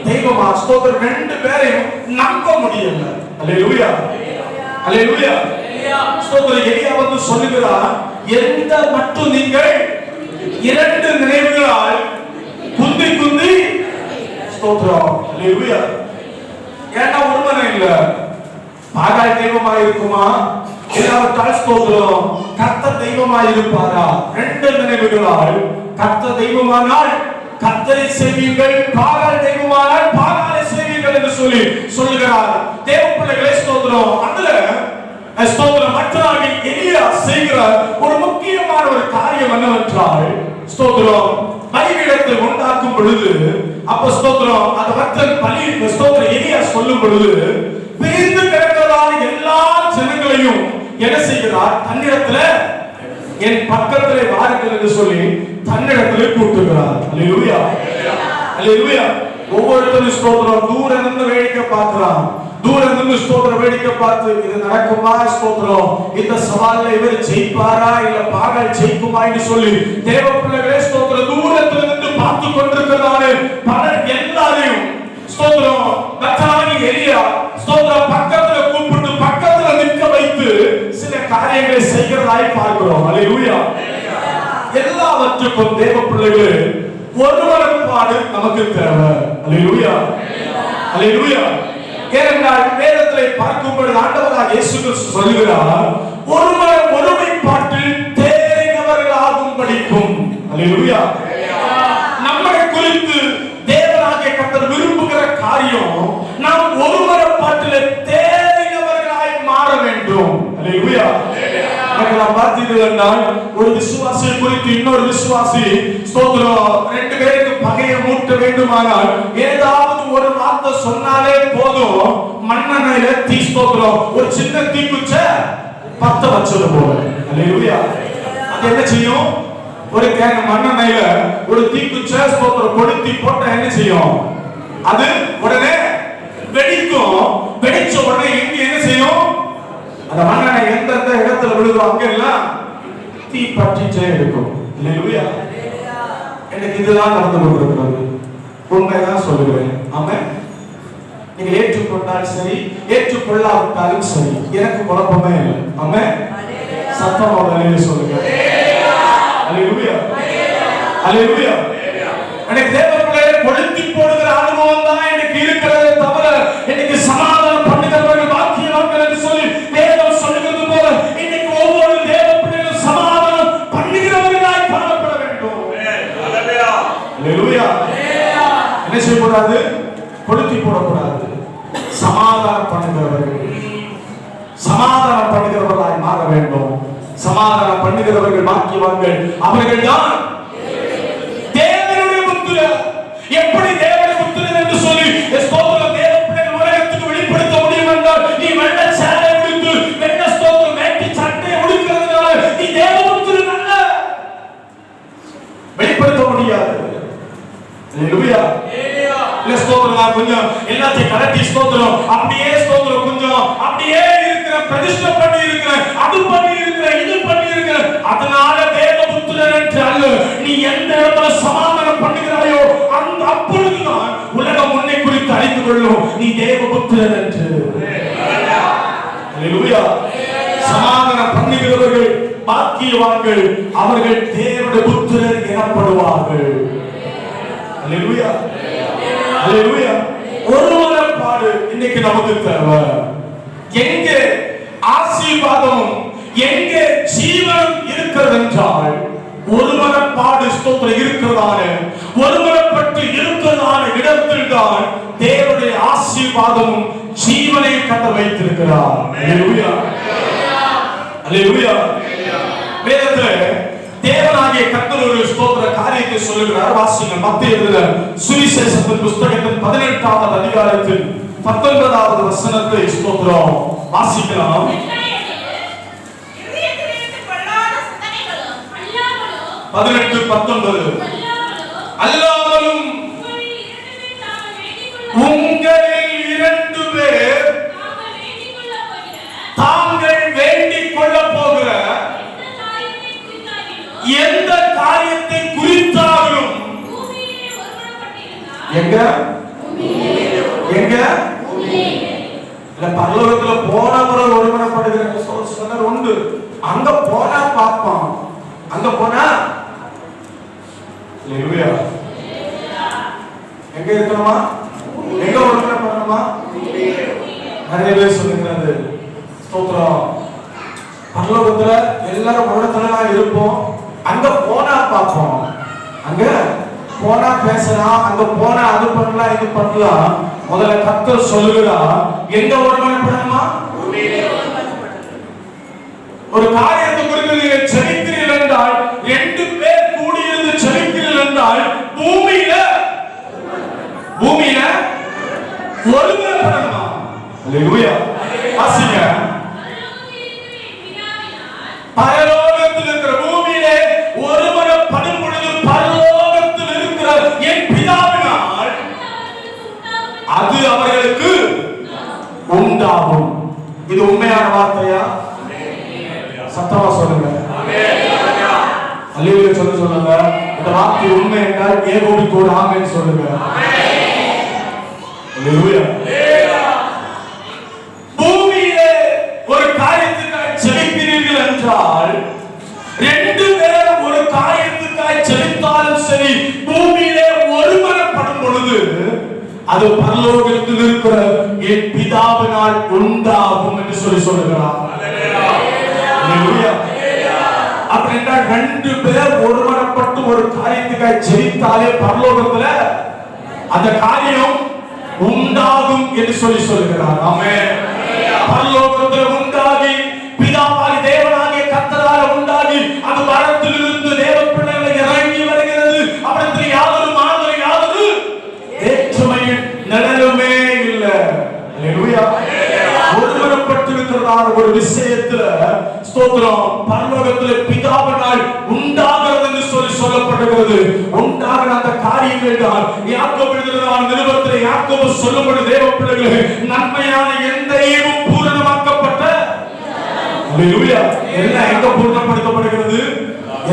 தெய்வமா. ஸ்தோத்திரம் ரெண்டு பேரையும் நம்ப முடியல. அல்லேலூயா. அல்லேலூயா. ஸ்தோத்திரம் எலியா வந்து சொல்லுகிறார், எந்த மட்டும் நீங்கள் இரண்டு நினைவுகளால் குந்தி குந்தி ஸ்தோத்திரம். அல்லேலூயா. ஏன்னா ஒருவனே இல்ல, பாகால் தெய்வமாய் இருக்குமா இல்லாவிட்டால் ஸ்தோத்திரம் கர்த்தர் தெய்வமாய் இருப்பாரா? ரெண்டு நினைவுகளால் கர்த்தர் தெய்வமானால் கர்த்தரை செய்வீர்கள், பாகால் தெய்வமானால் பாகாலை செய்வீர்கள் என்று சொல்லி சொல்லுகிறார். தேவ பிள்ளைகளே ஸ்தோத்திரம் அதுல ஸ்தோத்திரம் மற்றவர்கள் எலியா செய்கிற ஒரு முக்கியமான ஒரு காரியம் என்னவென்றால் ஸ்தோத்திரம் பலிபீடத்தை உண்டாக்கும் பொழுது அப்ப ஸ்தோத்திரம் அந்த பக்தன் பலி ஸ்தோத்திரம் எலியா சொல்லும் பொழுது பிரிந்து கிடக்கிறதான எல்லா ஜனங்களையும் என்ன செய்கிறார்? தன்னிடத்துல என் பக்கத்திலே வாருங்கள் என்று சொல்லி தன்னிடத்திலே கூட்டுகிறார். அல்லேலூயா. அல்லேலூயா. ஒவ்வொருத்தரும் ஸ்தோத்திரம் தூரம் இருந்து வேடிக்கை பார்க்கிறான். தூரம் இருந்து ஸ்தோத்திரம் வேடிக்கை பார்த்து இது நடக்குமா ஸ்தோத்திரம் இந்த சவால்ல இவர் ஜெயிப்பாரா இல்ல பாகால் ஜெயிக்குமா என்று சொல்லி தேவ பிள்ளைகளே ஸ்தோத்திரம் தூரத்தில் இருந்து பார்த்து கொண்டிருக்கிறாரு. பலர் எல்லாரையும் ஸ்தோத்திரம் கர்த்தராகிய எலியா ஸ்தோத்திரம் பக்கத்துல கூப்பிட்டு பக்கத்துல நிற்க வைத்து சில காரியங்களை செய்கிறதாய் பார்க்கிறோம். அல்லேலூயா. எல்லாவற்றுக்கும் தேவ பிள்ளைகளே ஒருவரப்பாடு நமக்கு தேவை. அல்லேலூயா. அல்லேலூயா. ஏனென்றால் வேதத்தை பார்க்கும் பொழுது ஆண்டவராக இயேசு கிறிஸ்து சொல்லுகிறார், ஒருவர் ஒருமைப்பாட்டில் தேறினவர்களாகும் படிக்கும். அல்லேலூயா. நம்மை குறித்து தேவனாகிய கர்த்தர் விரும்புகிற காரியம் நாம் ஒருவரப்பாட்டில் தேறினவர்களாய் மாற வேண்டும். அல்லேலூயா. நாம் பார்த்தீர்கள் ஒரு விசுவாசியை குறித்து இன்னொரு விசுவாசி ஸ்தோத்திரம் ரெண்டு பேருக்கு பகையை மூட்ட வேண்டுமானால் ஏதாவது ஒரு வார்த்தை சொன்னாலே போதும் மண்ணெண்ணெயில தீ ஸ்தோத்திரம் ஒரு சின்ன தீக்குச்ச பத்த வச்சது போல. அல்லேலூயா. அது என்ன செய்யும்? ஒரு கேன் மண்ணெண்ணெயில ஒரு தீக்குச்ச ஸ்தோத்திரம் கொளுத்தி போட்டா என்ன செய்யும்? அது உடனே வெடிக்கும். வெடிச்ச உடனே இங்க என்ன செய்யும்? அந்த மண்ணெண்ணெய் எந்தெந்த இடத்துல விழுதோ அங்கெல்லாம் தீ பற்றிச்சே இருக்கும். அல்லேலூயா. எனக்கு இதுதான் நடந்து கொண்டிருக்கிறது. உண்மைதான் சொல்லுகிறேன். ஆமென். நீங்க ஏற்றுக்கொண்டாலும் சரி ஏற்றுக்கொள்ளாவிட்டாலும் சரி எனக்கு குழப்பமே இல்லை. ஆமென். சத்தமாக அல்லேலூயா சொல்லுங்க. அல்லேலூயா. அல்லேலூயா. எனக்கு தேவ பிள்ளைகளை கொளுத்தி போடுகிற அனுபவம் தான் எனக்கு இருக்கிறதே தவிர எனக்கு சமாதானம் பண்ணுகிறவர்கள் பாக்கியவான்கள் என்று சொல்லி வேதம் சொல்லுகிறது போல இன்னைக்கு ஒவ்வொரு தேவ பிள்ளைகளும் சமாதானம் பண்ணுகிறவர்களாய் காணப்பட வேண்டும். அல்லேலூயா. என்ன செய்யக்கூடாது? கொளுத்தி போடக்கூடாது. சமாதானம் பண்ணுகிறவர்களாய் மாற வேண்டும். சமாதானம் பண்ணுகிறவர்கள் பாக்கியவான்கள். அவர்கள் தான் தேவனுடைய புத்திரர். எப்படி தேவனுடைய புத்திரர் என்று சொல்லி ஸ்தோத்திரம் தேவ பிள்ளைகள் உலகத்துக்கு வெளிப்படுத்த முடியும் என்றால் நீ வெள்ள சேலை உடுத்து வெள்ள ஸ்தோத்திரம் வேட்டி சட்டையை உடுக்கிறதுனால நீ தேவ புத்திரன் அல்ல. வெளிப்படுத்த முடியாது. அல்லேலூயா. இல்ல ஸ்தோத்திரம் நான் கொஞ்சம் எல்லாத்தையும் கலட்டி ரெஜிஸ்டர் பண்ணி இருக்கிறேன், அது பண்ணி இருக்கிறேன், இது பண்ணி இருக்கிறேன். அதனால தேவபுத்திரன் என்று அல்ல. நீ எந்த இடத்துல சமாதானம் பண்ணுகிறாயோ அந்த அப்பொழுதுதான் உலகம் உன்னை குறித்து அறிந்து கொள்ளும் நீ தேவபுத்திரன் என்று. ஹalleluya. சமாதானம் பண்ணுகிறவர்கள் பாக்கியவான்கள், அவர்கள் தேவனுடைய புத்திரர் எனப்படுவார்கள். ஹalleluya. ஹalleluya. ஒருமனப்பாடு இன்னைக்கு நமக்கு தேவை. எங்கே ஆசீர்வாதம், எங்கே ஜீவன் இருக்கிறது என்றால் ஒருமனப்பாடு ஸ்தோத்திரம் இருக்கிறதான, ஒருமனப்பட்டு இருக்கிறதான இடத்தில் தான் தேவனுடைய ஆசீர்வாதமும் ஜீவனை கட்ட வைத்திருக்கிறார். ஹalleluya. ஹalleluya. வேதத்திலே தேவனாகிய கர்த்தர் ஒரு ஸ்தோத்திர காரியத்தை சொல்லுகிறார். வாசிங்க. மத்தேயு எழுதின சுவிசேஷத்தின் புத்தகத்தின் 18வது அதிகாரத்தின் 19வது வசனத்தை ஸ்தோத்திரம் வாசிக்கலாம். 18-19 அல்லாமலும் உங்களில் 2 பேர் தாங்கள் வேண்டிக் கொள்ள போகிற எந்த காரியத்தை குறித்தாலும் எங்க எங்க இல்ல பரலோகத்துல போன பிறகு ஒருமனப்படுகிற சொன்னார் உண்டு. அங்க போனா பார்ப்போம், அங்க போனா ஹalleluya. எங்க இருக்கணுமா, எங்க ஒருமனப்படணுமா? நிறைய பேர் சொல்லுகிறது ஸ்தோத்திரம். பரலோகத்துல எல்லாரும் ஒருத்தனா இருப்போம், அங்க போனா பார்ப்போம், அங்க போனா பேசலாம், அங்க போனா அது பண்ணலாம் இது பண்ணலாம். முதல்ல கர்த்தர் சொல்லுகிறா எங்க ஒருமனப்படணுமா? ஒரு காரியத்தை குறித்து நீங்கள் செபிக்கிறீர்கள் என்றால், 2 பேர் கூடியிருந்து செபிக்கிறீர்கள் என்றால் பூமியில ஒருமனப்படணுமா? ஹalleluya. வாசிங்க. பரலோகத்தில் இருக்கிற பூமியிலே ஒருமனப்படும் பொழுது பரலோகத்தில் இருக்கிற என் பிதாவினால் அது அவர்களுக்கு உண்டாகும். இது உண்மையான வார்த்தையா? சத்தமா சொல்லுங்க. ஹalleluya சொல்லுங்க. இந்த வார்த்தை உண்மை என்றால் ஏகோபித்தோடு ஆமென் சொல்லுங்க. ஹalleluya. பூமியிலே ஒரு காரியத்துக்காக செபிக்கிறீர்கள் என்றால், 2 பேர் ஒரு காரியத்துக்காக செபித்தாலும் சரி, பூமியிலே ஒருமனப்படும் பொழுது அது பரலோகத்தில் இருக்கிற என் பிதாவினால் உண்டாகும் என்று சொல்லுகிறார். ஹalleluya. அப்படி என்றால் 2 பேர் ஒருமனப்பட்டு ஒரு காரியத்துக்காக ஜெபித்தாலே பரலோகத்துல அந்த காரியம் உண்டாகும் என்று சொல்லுகிறார். ஆமென். பரலோகத்தில் உண்டாகி பிதாவாகிய தேவனாகிய கர்த்தரால் உண்டாகி அது வானத்திலிருந்து தேவ பிள்ளைகளை இறங்கி வருகிறது. அவருக்கு யாதொரு மாறுதல் யாதொரு வேற்றுமையின் நிழலுமே இல்லை. ஹalleluya. ஒருமனப்பட்டிருக்கிறதான ஒரு விஷயத்துல ஸ்தோத்திரம் பரலோகத்திலே பிதாவினால் உண்டாகிறது என்று சொல்லப்படுகிறது. உண்டாகிற அந்த காரியங்கள் தான் யாக்கோபு எழுதின நிருபத்திலே யாக்கோபு சொல்லும்படி தேவ பிள்ளைகளே, நன்மையான எந்த ஈவும் பூரணமாக்கப்பட்ட ஹalleluya. எல்லாம் எங்க பூரணப்படுத்தப்படுகிறது?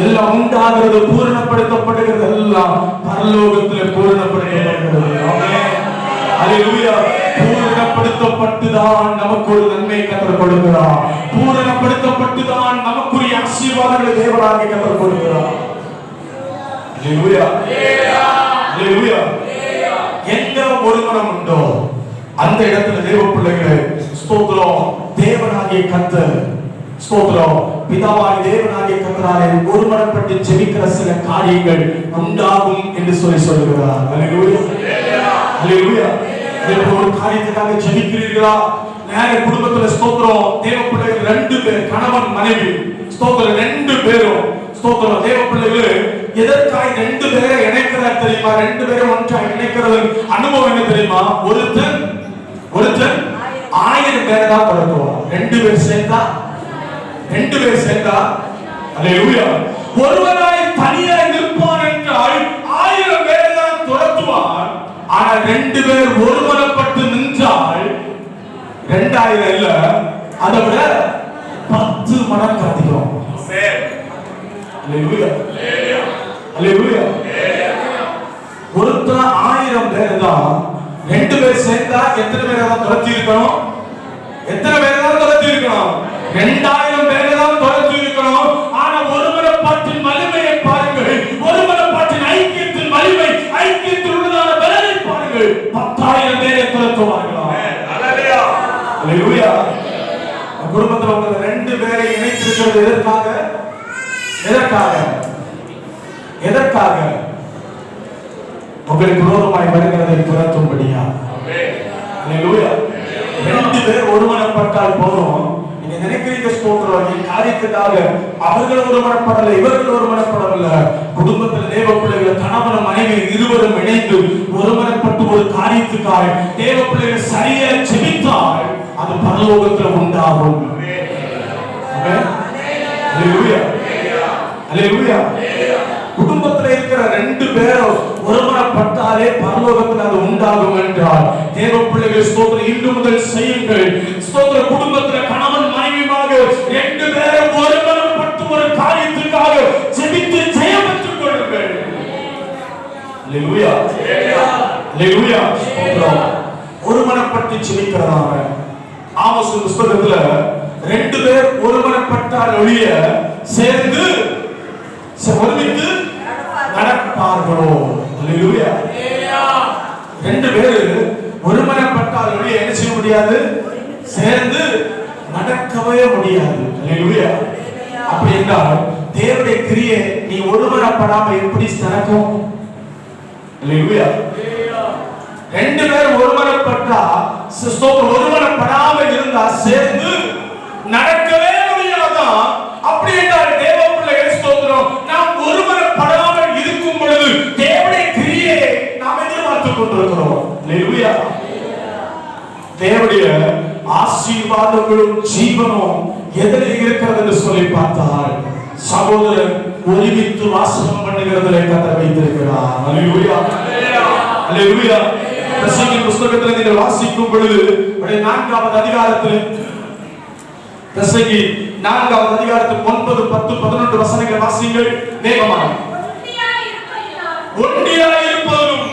எல்லாம் உண்டாகிறது, பூரணப்படுத்தப்படுகிறது, எல்லாம் பரலோகத்திலே பூரணப்படுத்தப்படுகிறது. ஆமென். ஹalleluya. பூரணப்படுத்தப்பட்டுதான் நமக்கு ஒரு நன்மை கர்த்தர் கொடுக்கிறார். பூரணப்படுத்தப்பட்டுதான் நமக்குரிய ஆசீர்வாதங்களை தேவனாகிய கர்த்தர் கொடுக்கிறார். ஹalleluya. ஹalleluya. எங்க ஒருமனம் உண்டோ அந்த இடத்துல தேவ பிள்ளைகளே ஸ்தோத்திரம் தேவனாகிய கர்த்தர் ஸ்தோத்திரம் பிதாவாகிய தேவனாகிய கர்த்தராலே ஒருமனப்பட்டு ஜெபிக்கிற சில காரியங்கள் உண்டாகும் என்று சொல்லுகிறார். ஹalleluya. ஹalleluya. ஒரு காரியத்துக்காக ஜெபிக்கிறீர்களா? நேர குடும்பத்துல ஸ்தோத்திரம் தேவ பிள்ளைகள் 2 பேர் கணவன் மனைவி ஸ்தோத்திரம் 2 பேரும் ஸ்தோத்திரம் தேவ பிள்ளைகள் எதற்காக 2 பேரை இணைக்கிறார் தெரியுமா? 2 பேரை ஒன்றாக இணைக்கிறது அனுபவம் என்ன தெரியுமா? ஒருத்தன் 1000 பேரை தான் படுத்துவான். 2 பேர் சேர்ந்தா ஹalleluya. ஒருவனாய் தனியாய் நிற்பான் என்றால் 1000 பேரை தான் துரத்துவான். ஆனால் 2 பேர் ஒருமனப்பட்டு நின்றால் 2000 இல்ல அதை விட 10 மடங்கு அதிகம். அல்லேலூயா அல்லேலூயா. ஒருத்தர் 1000 பேர் தான், 2 பேர் சேர்ந்தா எத்தனை பேரை தான் துரத்தி இருக்கணும்? எத்தனை பேரை தான் துரத்தி இருக்கணும்? 2000 பேரை தான் துரத்தி இருக்கணும். ஆனா ஒருமனப்பாட்டின் வலிமையை பாருங்கள், ஒருமனப்பாட்டின் ஐக்கியத்தின் வலிமை, ஐக்கியத்தில் உள்ளதான பலனை பாருங்கள். 10,000 பேரை துரத்துவார்களா? அல்லேலூயா அல்லேலூயா. குடும்பத்தில் உள்ள 2 பேரை இணைத்திருக்கிறது எதற்காக? எதற்காக? எதற்காக? உங்களுக்கு விரோதமாய் வருகிறதை துரத்தும்படியா. அல்லேலூயா. 2 பேர் ஒருமனப்பட்டால் போதும். நீங்க நினைக்கிறீங்க ஸ்தோத்திரம், காரியத்துக்காக அவர்கள் ஒருமனப்படல, இவர்கள் ஒருமனப்படல. குடும்பத்தில் தேவ பிள்ளைகள் கணவன் மனைவி இருவரும் இணைந்து ஒருமனப்பட்டு ஒரு காரியத்துக்காக தேவ பிள்ளைகள் சரியா செபித்தால் அது பரலோகத்தில் உண்டாகும். அல்லேலூயா அல்லேலூயா. குடும்பத்தில் இருக்கிற 2 பேரும் ஒருமனப்பட்டாலே பரலோகத்தில் அது உண்டாகும் என்றால் தேவ பிள்ளைகள் ஸ்தோத்திரம் இன்று முதல் செய்யுங்கள். ஸ்தோத்திர குடும்பத்தில் கணவன் மனைவியாக 2 பேரும் ஒருமனப்பட்டு ஒரு காரியத்துக்காக ஜெபித்து ஜெயம் பெற்றுக் கொள்ளுங்கள். அல்லேலூயா அல்லேலூயா. ஸ்தோத்திரம். ஒருமனப்பட்டு ஜெபிக்கிறதாக ஆமோஸ் புத்தகத்துல 2 பேர் ஒருமனப்பட்டால் ஒழிய சேர்ந்து ஒருமித்து நடப்பார்களோ. அல்லேலூயா. 2 பேர் ஒருமனப்பட்டால் ஒழிய என்ன செய்ய முடியாது? சேர்ந்து நடக்கவே முடியாது. அல்லேலூயா. அப்படி என்றால் தேவனுடைய கிரியை நீ ஒருமனப்படாம எப்படி நடக்கும்? அல்லேலூயா. 2 பேர் ஒருமனப்பட்டா, ஒருமனப்படாம இருந்தா சேர்ந்து நடக்கவே முடியாதான். அப்படி என்றால் தேவ பிள்ளைகள் ஸ்தோத்திரம் நாம் ஒருமனப்படாமல் இருக்கும் பொழுது தேவனுடைய கிரியை நாம் எதிர்பார்த்துக் கொண்டிருக்கிறோம். அல்லேலூயா. தேவனுடைய ஆசீர்வாதங்களும் ஜீவனும் எதில் இருக்கிறது என்று சொல்லி பார்த்தால் சகோதரன் ஒருமித்து வாசகம் பண்ணுகிறதிலே கர்த்தர் வைத்திருக்கிறார். அல்லேலூயா அல்லேலூயா. பிரசங்கி புத்தகத்தில் நீங்கள் வாசிக்கும் பொழுது 4வது அதிகாரத்தில் பிரசங்கி 4வது அதிகாரத்தில் 9, 10, 11 வசனங்கள் வாசிங்கள் வேகமாக. ஒன்றியாய் இருப்பதும்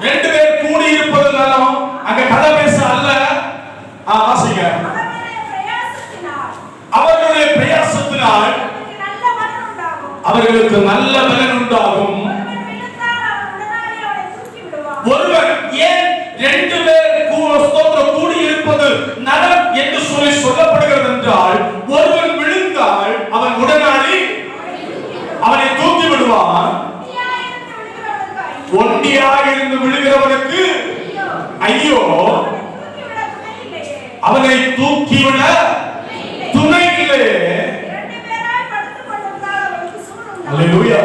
2 பேர் கூடி இருப்பதுனாலும் அங்க கதை பேச அல்ல. வாசிங்க. அவர்களுடைய பிரயாசத்தினால் அவர்களுக்கு நல்ல பலன் உண்டாகும். ஒருவர் ஏன் 2 பேர் கூடி இருப்பது நலம் என்று சொல்லப்படுகிறது என்றால், ஒருவன் விழுந்தால் அவன் உடனடி அவனை தூக்கி விடுவான். ஒண்டியாக இருந்து விழுகிறவனுக்கு ஐயோ, அவனை தூக்கிவிட துணை இல்லை. அல்லேலூயா.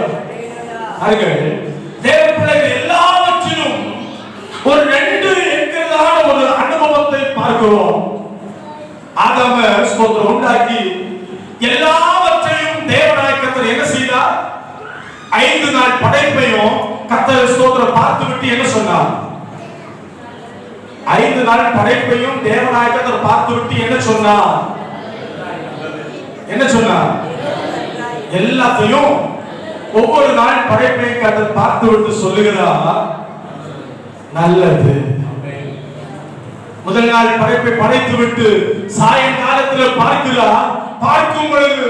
தேவ பிள்ளைகள் எல்லாவற்றிலும் ஒரு 2 என்கிறதான ஒரு அனுபவத்தை பார்க்கிறோம். ஆதாம ஸ்தோத்திரம் உண்டாக்கி எல்லாவற்றையும் தேவனாய் கர்த்தர் என்ன செய்தார்? 5 நாள் படைப்பையும் கர்த்தர் ஸ்தோத்திரம் பார்த்துவிட்டு என்ன சொன்னார்? 5 நாள் படைப்பையும் தேவனாய் கர்த்தர் பார்த்துவிட்டு என்ன சொன்னார்? என்ன சொன்னார்? எல்லாத்தையும் ஒவ்வொரு நாள் படைப்பையும் கர்த்தர் பார்த்துவிட்டு சொல்லுகிறார், நல்லது. முதல் நாள் படைப்பை படைத்து விட்டு சாயங்காலத்தில் பார்க்கிறார். பார்க்கும் பொழுது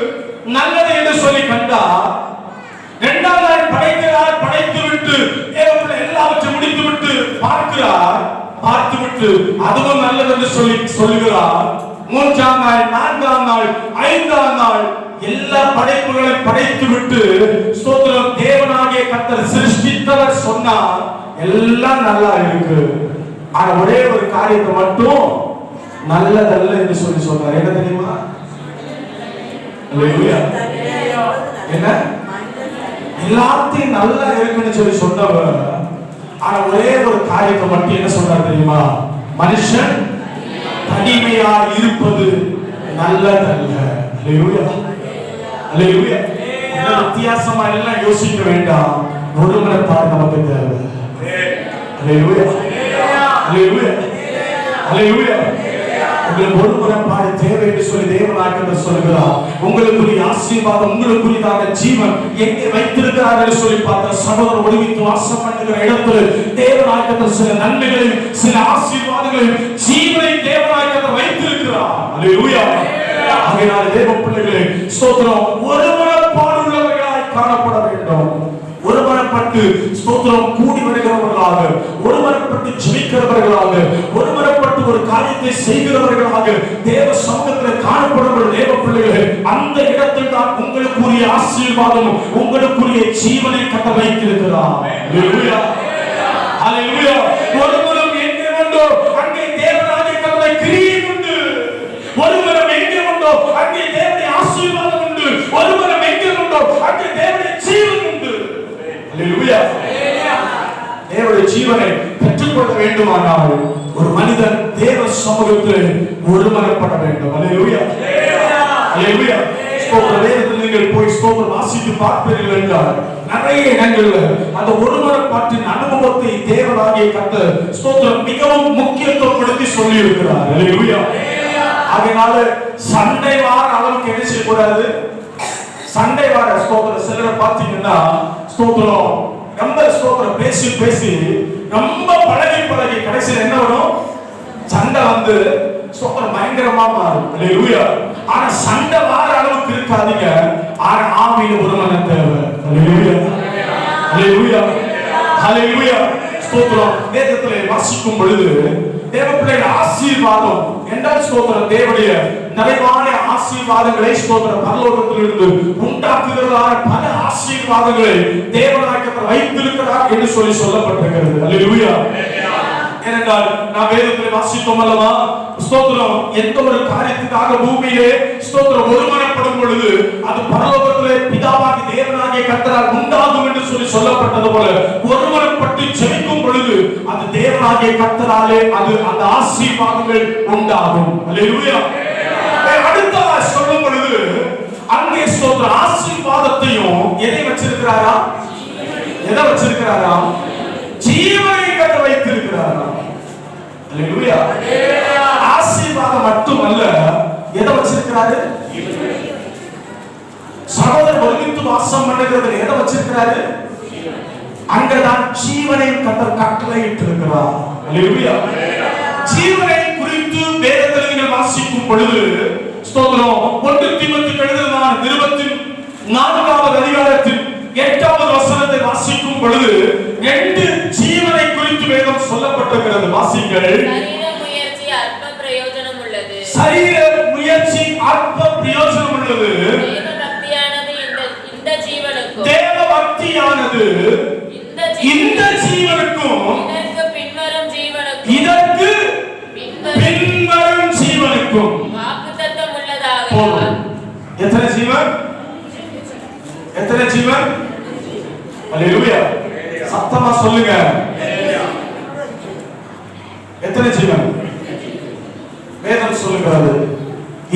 நல்லது என்று சொல்லி கண்டார். 2வது நாள் படைக்கிறார். படைத்து விட்டு எல்லாவற்றையும் முடித்து விட்டு பார்க்கிறார். பார்த்து விட்டு அதுவும் நல்லது என்று சொல்லி சொல்லுகிறார். 3ஆம் நாள், 4ஆம் நாள், 5ஆம் நாள் எல்லா படைப்புகளையும் படைத்து விட்டு ஸ்தோத்திரம் தேவனாகிய கர்த்தர் சிருஷ்டித்தவர் சொன்னார், எல்லாம் நல்லா இருக்கு. ஆனா ஒரே ஒரு காரியத்தை மட்டும் நல்லதல்ல என்று சொல்லி சொன்னார். என்ன தெரியுமா? அல்லேலூயா. என்ன? எல்லாத்தையும் நல்லா இருக்குன்னு சொல்லி சொன்னவர், ஆனா ஒரே ஒரு காரியத்தை மட்டும் என்ன சொன்னார் தெரியுமா? மனுஷன் தனிமையா இருப்பது நல்லதல்ல. அல்லேலூயா அல்லேலூயா. வித்தியாசமா எல்லாம் யோசிக்க வேண்டாம். ஒருமனப்பாடு நமக்கு தேவை. அல்லேலூயா அல்லேலூயா அல்லேலூயா. உங்களுக்கு ஒரு மனப்பாடு தேவை என்று சொல்லி தேவனாய் சொல்கிறார். உங்களுக்குரிய ஆசீர்வாதம், உங்களுக்குரியதாக ஜீவன் எங்கே வைத்திருக்கிறார் என்று சொல்லி பார்த்த சகோதரர் ஒளிவித்து வாசம் பண்ணுகிற இடத்துல தேவனாய் சில நன்மைகளையும் சில ஆசீர்வாதங்களையும் ஜீவனை தேவனாய் வைத்திருக்கிறார். அல்லேலூயா. ஆகையால் தேவ பிள்ளைகளே ஸ்தோத்திரம், ஒரு மனப்பாடு உள்ளவர்களாய் காணப்பட வேண்டும். ஒருமனப்பட்டு ஸ்தோத்திரம் கூடி வருகிறவர்களாக, ஒருமனப்பட்டு ஜெபிக்கிறவர்களாக, ஒருமனப்பட்டு ஒரு காரியத்தை செய்கிறவர்களாக தேவ சமூகத்தில் காணப்படும் தேவ பிள்ளைகளே, அந்த இடத்தில் தான் உங்களுக்குரிய ஆசீர்வாதமும் உங்களுக்குரிய ஜீவனை கட்ட வைத்திருக்கிறார். அல்லேலூயா, அல்லேலூயா. ஒருவரும் எங்கே உண்டோ அங்கே தேவனாகிய கர்த்தரை கிரியை உண்டு. ஒருவரும் எங்கே உண்டோ அங்கே தேவனுடைய ஆசீர்வாதம் உண்டு. ஒருவரும் எங்கே உண்டோ அங்கே தேவனுடைய ஜீவன் உண்டு. அல்லேலூயா. தேவனுடைய ஜீவனை பெற்றுக்கொள்ள வேண்டுமானால் ஒரு மனிதன் தேவ சமூகத்தில் ஒருமனப்பட வேண்டும். அல்லேலூயா, அல்லேலூயா. வேதத்தில் நீங்கள் போய் ஸ்தோத்திரம் வாசித்து பார்ப்பீர்கள் என்றால் நிறைய இடங்கள்ல அந்த ஒருமனப்பாட்டின் அனுபவத்தை தேவனாகிய கர்த்தர் ஸ்தோத்திரம் மிகவும் முக்கியத்துவப்படுத்தி சொல்லி இருக்கிறார். அல்லேலூயா. அதனால சண்டை வார அளவுக்கு என்ன செய்யக்கூடாது? சண்டை வார ஸ்தோத்திரம் சிலரை பார்த்தீங்கன்னா ஸ்தோத்திரம் ரொம்ப ஸ்தோத்திரம் பேசி பேசி ரொம்ப பழகி கடைசியில் என்ன வரும்? சண்டை வந்து ஸ்தோத்திரம் பயங்கரமா மாறும். அல்லேலூயா. ஆனா சண்டை வார அளவுக்கு இருக்காதீங்க. ஆனா ஆவியில ஒருமனம் தேவை. அல்லேலூயா, அல்லேலூயா, அல்லேலூயா. ஸ்தோத்திரம் வேதத்திலே வாசிக்கும் பொழுது தேவ பிள்ளைகள் ஆசீர்வாதம் என்றால் ஸ்தோத்திரம் தேவனுடைய நிறைவான ஆசீர்வாதங்களை ஸ்தோத்திரம் பரலோகத்திலிருந்து உண்டாக்குகிறதான பல ஆசீர்வாதங்களை தேவனாய் வைத்திருக்கிறார் என்று சொல்லி சொல்லப்பட்டிருக்கிறது. அல்லேலூயா. ஏனென்றால் நாம் வேதத்தில் வாசித்தோம் அல்லவா? ஸ்தோத்திரம் எந்த ஒரு காரியத்துக்காக பூமியிலே ஸ்தோத்திரம் ஒருமனப்படும் பொழுது அது பரலோகத்திலே பிதாவாகிய தேவனாகிய கர்த்தரால் உண்டாகும் என்று சொல்லி சொல்லப்பட்டது போல ஒருமனப்பட்டு ஜெபிக்கும் பொழுது அது தேவனாகிய கர்த்தராலே அது அந்த ஆசீர்வாதங்கள் உண்டாகும். அல்லேலூயா. அடுத்த சொல்லும் பொழுது அங்கே ஸ்தோத்திரம் ஆசீர்வாதத்தையும் எதை வச்சிருக்கிறாரா? எதை வச்சிருக்கிறாரா? ஜீவனை கட்ட வைத்திருக்கிறாரா? அல்லேலூயா. ஆசீர்வாதம் மட்டுமல்ல, எதை வச்சிருக்கிறாரு? சகோதரர் ஒருமித்து வாசம் பண்ணுகிறது எதை வச்சிருக்கிறாரு? அங்கதான் ஜீவனை கர்த்தர் கட்டளையிட்டு இருக்கிறார். அல்லேலூயா. ஜீவனை குறித்து வேதத்தில் நீங்கள் வாசிக்கும் பொழுது ஸ்தோத்திரம் 1 தீமோத்தேயு எழுதின நிருபத்தின் 4வது அதிகாரத்தின் 8வது வசனத்தை வாசிக்கும் பொழுது 2 ஜீவனை குறித்து வேதம் சொல்லப்பட்டிருக்கிறது. வாசிங்கள்.
சரீர முயற்சி அற்ப பிரயோஜனம் உள்ளது.
சரீர முயற்சி அற்ப பிரயோஜனம் உள்ளது.
தேவபக்தியானது இந்த ஜீவனுக்கும்
தேவபக்தியானது இந்த ஜீவனுக்கும்
இதற்கு பின்வரும் ஜீவனுக்கும் வாக்குத்தத்தம் உள்ளதாக.
எத்தனை ஜீவன்? எத்தனை ஜீவன்? அல்லேலூயா. சத்தமா சொல்லுங்க. எத்தனை ஜீவன்? வேதம் சொல்லுகிறது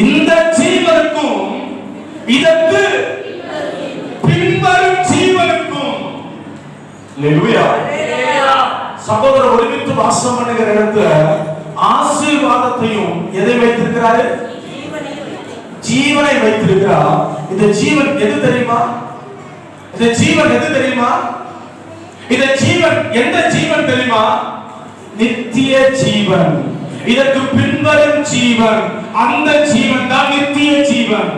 இந்த ஜீவனுக்கும் இதற்கு பின்வரும் ஜீவனுக்கும். அல்லேலூயா. சகோதரர் ஒருமித்து வாசம் பண்ணுகிற இடத்துல ஆசீர்வாதத்தையும் எதை வைத்திருக்கிறாரு? ஜீவனை வைத்திருக்கிறார். இந்த ஜீவன் எது தெரியுமா? இந்த ஜீவன் எது தெரியுமா? இந்த ஜீவன் எந்த ஜீவன் தெரியுமா? நித்திய ஜீவன். இதற்கு பின்வரும் ஜீவன், அந்த ஜீவன் தான் நித்திய ஜீவன்.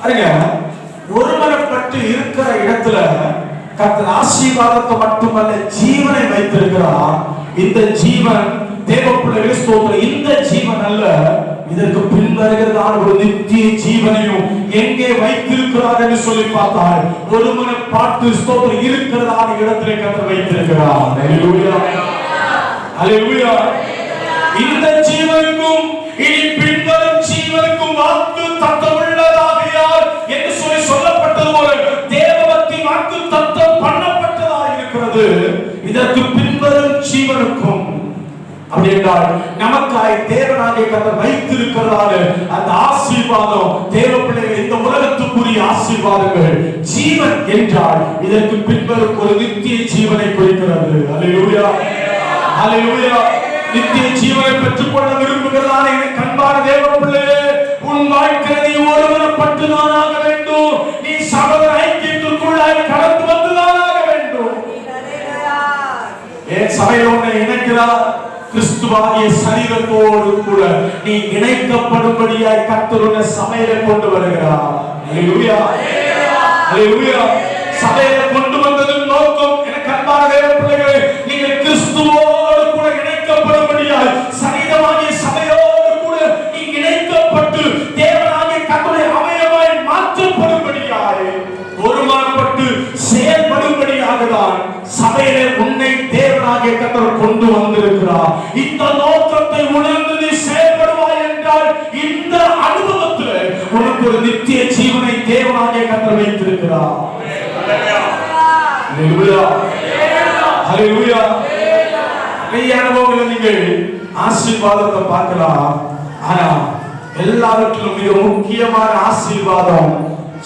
பாருங்க, ஒருமனப்பட்டு இருக்கிற இடத்துல கர்த்தர் ஆசீர்வாதத்தை மட்டுமல்ல ஜீவனை வைத்திருக்கிறார். இந்த ஜீவன் தேவ பிள்ளைகளே ஸ்தோத்திரம், இந்த ஜீவன் அல்ல, இதற்கு பின்வருகிறதான ஒரு நித்திய ஜீவனையும் எங்கே வைத்திருக்கிறார் என்று சொல்லி பார்த்தால் ஒருமனப்பாட்டு ஸ்தோத்திரம் இருக்கிறதான இடத்திலே கர்த்தர் வைத்திருக்கிறார். அல்லேலூயா, அல்லேலூயா. இந்த ஜீவனுக்கும் இனி பின்வரும் ஜீவனுக்கும் வாக்கு தத்தம் உள்ளதாகியால் என்று சொல்லி சொல்லப்பட்டது போல தேவபக்தி வாக்கு தத்தம் பண்ணப்பட்டதாக இருக்கிறது. இதற்கு பின்வரும் ஜீவனுக்கும் அப்படி என்றால் நமக்காய் தேவனாகிய கர்த்தர் வைத்திருக்கிறதான அந்த ஆசீர்வாதம் தேவ பிள்ளைகள் இந்த உலகத்துக்குரிய ஆசீர்வாதங்கள் ஜீவன் என்றால் இதற்கு பின்வரும் ஒரு நித்திய ஜீவனை குறிக்கிறது. அல்லேலூயா, ஹalleluya. நித்திய ஜீவனை பெற்றுக்கொள்ள விரும்புகிறதான என் கண்பான தேவ பிள்ளையே, உன் வாழ்க்கை நீ ஒருவரப்பட்டுதான் ஆக வேண்டும். நீ சகோதர ஐக்கியத்திற்குள்ளாய் கடந்து வந்துதான் ஆக வேண்டும். ஏன் சபையில் உன்னை இணைக்கிறார்? கிறிஸ்துவாகிய சரீரத்தோடு கூட நீ இணைக்கப்படும்படியாய் கர்த்தர் உன்னை சபையில கொண்டு வருகிறார். ஹalleluya, ஹalleluya. சபையில கொண்டு வந்ததன் நோக்கம் எனக்கு அன்பான தேவ பிள்ளைகளே, நீங்கள் கிறிஸ்துவோடு கூட இணைக்கப்படும்படியாய் சரீரமாகிய சபையோடு கூட நீ இணைக்கப்பட்டு தேவனாகிய கர்த்தருடைய அவயவமாய் மாற்றப்படும்படியாய் ஒருமனப்பட்டு செயல்படும்படியாக தான் சபையிலே உன்னை தேவனாகிய கர்த்தர் கொண்டு வந்திருக்கிறார். இந்த நோக்கத்தை உணர்ந்து நீ செயல்படுவாய் என்றால் இந்த அனுபவத்தில் உனக்கு ஒரு நித்திய ஜீவனை தேவனாகிய கர்த்தர் வைத்திருக்கிறார். ஹalleluya, ஹalleluya. நிறைய அனுபவங்களை நீங்கள் ஆசீர்வாதத்தை பார்க்கலாம். ஆனா எல்லாவற்றிலும் மிக முக்கியமான ஆசீர்வாதம்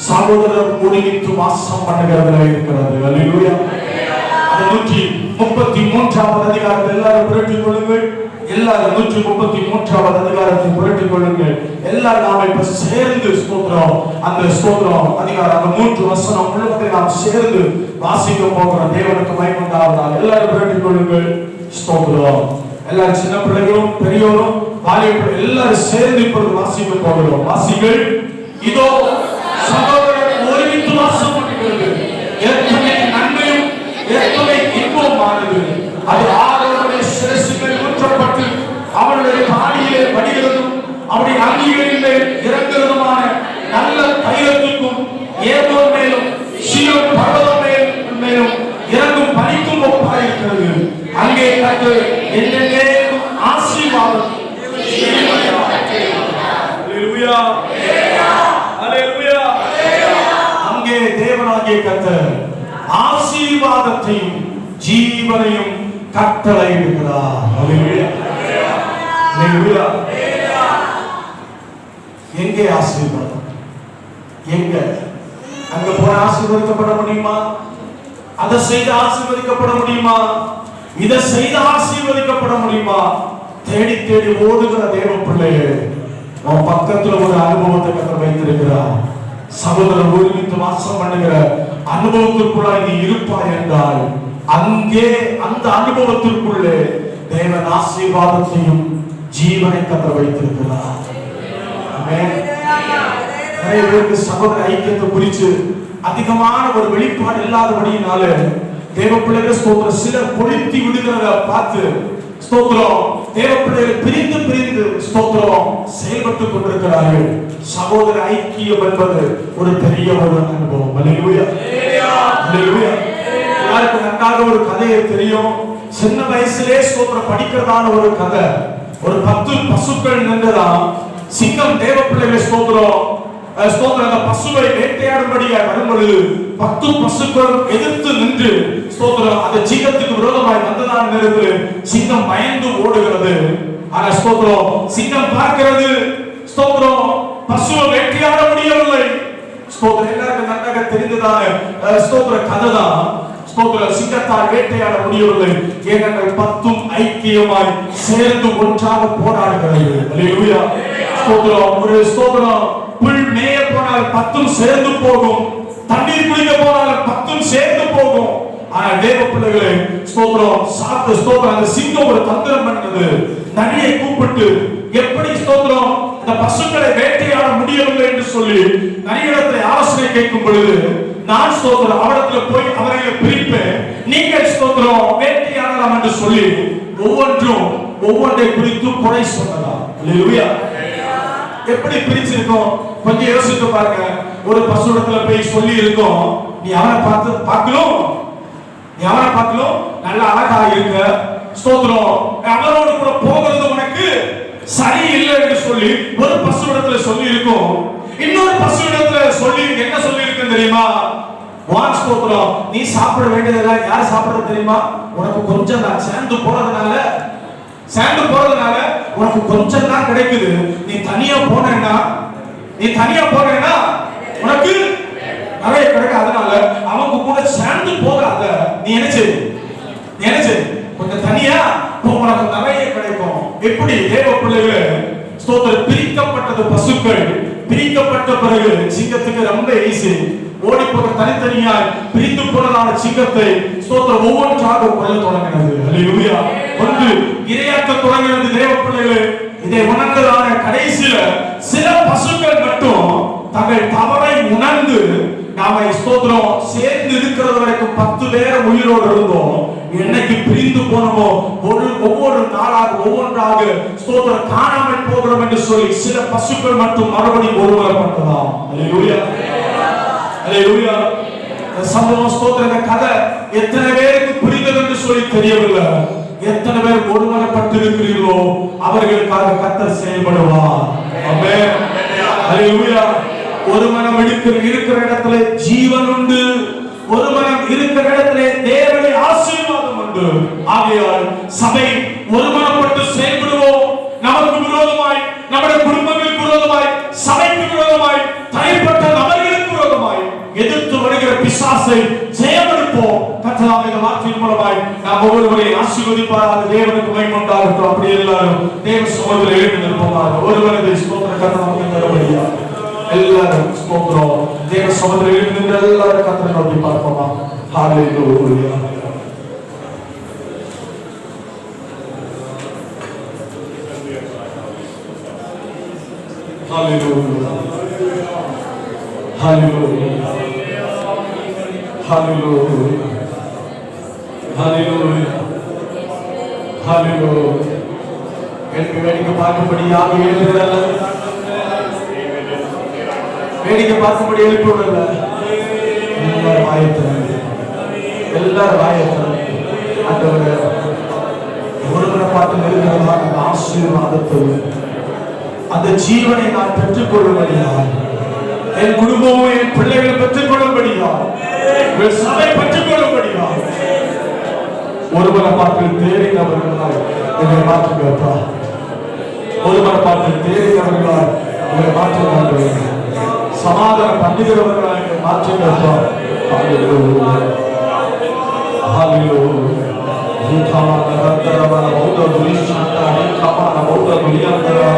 சகோதரர் ஒருமித்து வாசம் பண்ணுகிறதுல இருக்கிறது. ஹalleluya. 133வது அதிகாரத்தை எல்லாரும் புரட்டிக் கொள்ளுங்கள். எல்லாரும் 133வது அதிகாரத்தை புரட்டிக் கொள்ளுங்கள். எல்லாரும் நாம இப்ப சேர்ந்து ஸ்தோத்திரம், அந்த ஸ்தோத்திரம் அதிகாரம் அந்த 3 வசனம் முழுவதும் நாம் சேர்ந்து வாசிக்க போகிறோம். தேவனுக்கு மகிமை உண்டாவதாக. எல்லாரும் புரட்டிக் கொள்ளுங்கள். ஸ்தோத்திரம். எல்லாரும் சின்ன பிள்ளைகளும் பெரியோரும் வாலிபர்களும் எல்லாரும் சேர்ந்து இப்பொழுது வாசிக்க போகிறோம். வாசிகள். இதோ சகோதரர் ஒருமித்து வாசம் பண்ணுகிறது. எத்தனை நன்மையும் எத்தனை இன்பமானது. அது ஆரோனுடைய சிரசில் ஊற்றப்பட்டு அவனுடைய பாடியிலே வடிகிறதும் அவருடைய அங்கிகளிலே இறங்குறதுமான நல்ல தைலத்துக்கும் ஏதோர் மேலும் சீயோன் பர்வதம் மேலும் இறங்கும் பனிக்கும் ஒப்பாயிருக்கிறது. அங்கே கர்த்தர் என்னென்ன ஆசீர்வாதம். ஹalleluya, ஹalleluya. அங்கே தேவனாகிய கர்த்தர் ஆசீர்வாதத்தையும் ஜீவனையும் கட்டளையிடுகிறார். ஹalleluya, ஹalleluya. எங்கே ஆசீர்வாதம்? எங்க? அங்க போன ஆசீர்வதிக்கப்பட முடியுமா? அதை செய்து ஆசீர்வதிக்கப்பட முடியுமா? இதை செய்து ஆசீர்வதிக்கப்பட முடியுமா? தேடி தேடி ஓடுகிற தேவ பிள்ளையே, உன் பக்கத்துல ஒரு அனுபவத்தை கர்த்தர் வைத்திருக்கிறார். சகோதரர் ஒருமித்து வாசம் பண்ணுகிற அனுபவத்திற்குள்ளாய் நீ இருப்பாய் என்றால் அங்கே அந்த அனுபவத்திற்குள்ளே தேவன் ஆசீர்வாதத்தையும் ஜீவனை கர்த்தர் வைத்திருக்கிறார். ஆமென். நிறைய பேருக்கு சகோதர ஐக்கியத்தை குறித்து அதிகமான ஒரு வெளிப்பாடு இல்லாதபடியினால தேவ பிள்ளைகள் ஸ்தோத்திரம் சிலர் கொளுத்தி விடுகிறத பார்த்து ஸ்தோத்திரம் தேவ பிள்ளைகள் பிரிந்து பிரிந்து ஸ்தோத்திரம் செயல்பட்டு கொண்டிருக்கிறார்கள். சகோதர ஐக்கியம் என்பது ஒரு பெரிய ஒரு அனுபவம். ஹalleluya, ஹalleluya. எல்லாருக்கும் நன்றாக ஒரு கதையை தெரியும். சின்ன வயசுலே ஸ்தோத்திரம் படிக்கிறதான ஒரு கதை. ஒரு 10 பசுக்கள் நின்றதாம். சிங்கம் தேவ பிள்ளைகளை ஸ்தோத்திரம் அந்த பசுவை வேட்டையாடும்படியாக வரும்பொழுது 10 பசுக்களும் எதிர்த்து நின்று ஸ்தோத்திரம் அந்த சிங்கத்துக்கு விரோதமாய் வந்ததான நேரத்தில் சிங்கம் பயந்து ஓடுகிறது. ஆனா ஸ்தோத்திரம் சிங்கம் பார்க்கிறது ஸ்தோத்திரம் பசுவை வேட்டையாட முடியவில்லை. ஸ்தோத்திரம் எல்லாருக்கும் நன்றாக தெரிந்ததான ஸ்தோத்திர கதை தான். ஸ்தோத்திரம் சிங்கத்தால் வேட்டையாட முடியவில்லை. ஏனென்றால் 10 ஐக்கியமாய் சேர்ந்து ஒன்றாக போராடுகிறது. ஹalleluya. ஸ்தோத்திரம் ஒரு ஸ்தோத்திரம் புல் மேய போனால் 10 சேர்ந்து போகும். தண்ணீர் குடிக்க போனால் 10 சேர்ந்து போகும். ஆனா தேவ பிள்ளைகளே ஸ்தோத்திரம் ஸ்தோத்திரம் அந்த சிங்கம் ஒரு தந்திரம் பண்ணது. நரியை கூப்பிட்டு எப்படி ஸ்தோத்திரம் இந்த பசுக்களை வேட்டையாட முடியவில்லை என்று சொல்லி நரியிடத்தில் ஆலோசனை கேட்கும் பொழுது நான் ஸ்தோத்திரம் அவரிடத்துல போய் அவர்களை பிரிப்பேன், நீங்கள் ஸ்தோத்திரம் வேட்டையாடலாம் என்று சொல்லி ஒவ்வொன்றை குறித்து குறை சொன்னதாம். ஹalleluya. எப்படி பிரிச்சிருக்கோம் கொஞ்சம் யோசித்து பாருங்க. ஒரு பசு இடத்துல போய் சொல்லி இருக்கோம், நீ அவனை பார்க்கணும் நல்ல அழகா இருக்க ஸ்தோத்திரம் அவனோடு கூட போகிறது உனக்கு சரி இல்லை என்று சொல்லி ஒரு பசு இடத்துல சொல்லி இருக்கோம். இன்னொரு பசு இடத்துல சொல்லி என்ன சொல்லி இருக்கு தெரியுமா? வான் ஸ்தோத்திரம் நீ சாப்பிட வேண்டியதெல்லாம் யார் சாப்பிடுறது தெரியுமா? உனக்கு கொஞ்சம் தான் சேர்ந்து போறதுனால உனக்கு கொஞ்சம் தான் கிடைக்குது. நீ தனியா போனேன்னா உனக்கு நிறைய கிடைக்கும். அதனால அவங்க கூட சேர்ந்து போகாத. நீ என்ன செய்ய கொஞ்சம் தனியா உனக்கு நிறைய கிடைக்கும். எப்படி தேவ பிள்ளைகளே ஸ்தோத்திரம், பிரிக்கப்பட்டது பசுக்கள் பிரிக்கப்பட்ட பிறகு சிங்கத்துக்கு ரொம்ப ஈஸி. ஓடி போக தனித்தனியாய் பிரித்து போனதான சிங்கத்தை ஸ்தோத்திரம் ஒவ்வொன்றாக கொள்ள தொடங்கினது. அல்லேலூயா. ஒன்று இரையாக்க தொடங்கினது தேவ பிள்ளைகளே. இதை உணர்ந்ததான கடைசியில சில பசுக்கள் மட்டும் தங்கள் தவறை உணர்ந்து நாம ஸ்தோத்திரம் சேர்ந்து இருக்கிறது வரைக்கும் 10 பேர் உயிரோடு இருந்தோம். என்னைக்கு பிரிந்து போனோமோ ஒவ்வொரு நாளாக ஒவ்வொன்றாக ஸ்தோத்திரம் காணாமல் போகிறோம் என்று சொல்லி சில பசுக்கள் மட்டும் மறுபடியும் ஒருவரப்பட்டதாம். அல்லேலூயா, அல்லேலூயா. சம்பவம் ஸ்தோத்திர கதை எத்தனை பேருக்கு புரிந்தது என்று சொல்லி தெரியவில்லை. எத்தனை பேர் ஒருமனப்பட்டு இருக்கிறீர்களோ அவர்களுக்காக கர்த்தர் செயல்படுவார். ஆமென், அல்லேலூயா. ஒரு மனம் இருக்கிற இடத்துல ஜீவன் உண்டு. ஒரு மனம் இருக்கிற இடத்துல தேவனுடைய ஆசீர்வாதம் உண்டு. ஆகையால் சபை ஒருமனப்பட்டு செயல்படுவோம். நமக்கு விரோதமாய், நம்முடைய குடும்பங்களுக்கு விரோதமாய், சபைக்கு விரோதமாய், தனிப்பட்ட நபர்களுக்கு விரோதமாய் எதிர்த்து வருகிற பிசாசை ஜெயமெடுப்போம். கர்த்தர் இந்த வார்த்தையின் மூலமாய் நாம் ஒவ்வொருவரையும் ஆசீர்வதிப்பாராக. தேவனுக்கு மகிமை உண்டாகட்டும். அப்படி எல்லாரும் தேவ சமூகத்தில் எழுந்து நிற்போமாக. ஒருவரது ஸ்தோத்திர கர்த்தர் நமக்கு தரும்படியாக எல்லாரும் ஸ்தோத்திரம் தேவ சமூகத்தில் எழுந்து நின்று எல்லாரும் கர்த்தரை நோக்கி பார்ப்போமா. ஹalleluya. Hallelujah. Hallelujah. Hallelujah. Hallelujah. Hallelujah. வேடிக்கை பார்க்கும்படியாக எழுதுகிறல்ல, வேடிக்கை பார்க்கும்படி எழுப்பிவிடல. எல்லாரும் வாயத்திறங்க, எல்லாரும் வாயத்திறங்க. ஆண்டவரே, ஒருவரை பார்த்து நெருங்கிறதா அந்த ஆசீர்வாதத்தை, அந்த ஜீவனை நான் பெற்றுக் கொள்ளும்படியாய், என் குடும்பமும் என் பிள்ளைகள் பெற்றுக் கொள்ளும்படியாய், என் சபை பெற்றுக் கொள்ளும்படியாய் ஒருவரை பார்த்து தேடினவர்களாய் என்னை மாற்றுகிறப்பா. ஒருவரை பார்த்து தேடினவர்களாய் என்னை மாற்றுகிறார்கள். சமாதானம் பண்ணுகிறவர்களாய் என்னை மாற்றுகிறப்பா. ஹalleluya, ஹalleluya. நீகாமன ரத்தரவன பௌத்த துரிஷாண்டா நீகாமன பௌத்த துரியாண்டா.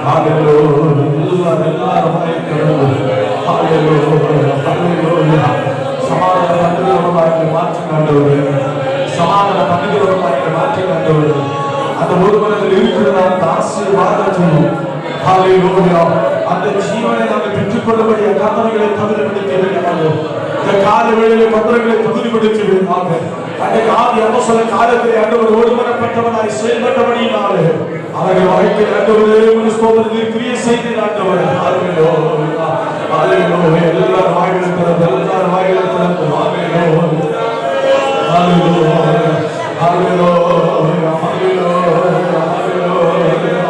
ஹalleluya. எல்லாரும் வாய்க்கிறோம். ஹalleluya, ஹalleluya. சமாதானம் பண்ணுகிறவர்களாய் என்னை மாற்றுகிறார்கள். சமாதானம் பண்ணுகிறவர்களாய் என்னை மாற்றுகிறார்கள். அந்த ஒருவரில் இருக்கிற அந்த ஆசீர்வாதத்தை, ஹalleluya, அந்த ஜீவனை நாங்கள் பெற்றுக்கொள்ளபடி கர்த்தர்களை தகுதிப்படுத்தியிருக்கிறார்கள். இந்த கால வேளையில் கர்த்தர்களை தகுதிப்படுத்தியிருக்கிறார்கள். அன்றைக்கு ஆதி அப்போஸ்தல காலத்தில் ஆண்டவர் ஒருமனப்பட்டவனாய் செயல்பட்டபடியினாலே அவர்கள் வாழ்க்கையில் ஆண்டவரே ஸ்தோத்திரத்தில் கிரியை செய்தீர் ஆண்டவர். ஹalleluya, ஹalleluya. எல்லாரும் வாய்களை திறந்து, எல்லாரும் வாய்களை திறந்து ஹalleluya, ஹalleluya, ஹalleluya, ஹalleluya,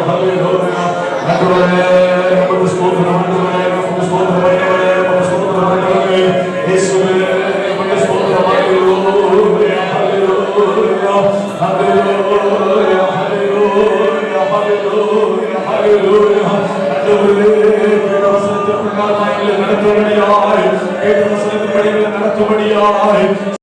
ஹalleluya. ஆண்டவரே நமக்கு ஸ்தோத்திரம், ஆண்டவரே நமக்கு ஸ்தோத்திரம், ஆண்டவரே நமக்கு ஸ்தோத்திரம், ஆண்டவரே இயேசுவே நமக்கு ஸ்தோத்திரம். ஹalleluya, ஹalleluya, ஹalleluya, ஹalleluya, ஹalleluya, ஹalleluya. ஆண்டவரே வசனத்தின் பிரகாரமாக எங்களை நடத்தும்படியாய், கேட்ட வசனத்தின்படி எங்களை நடத்தும்படியாய்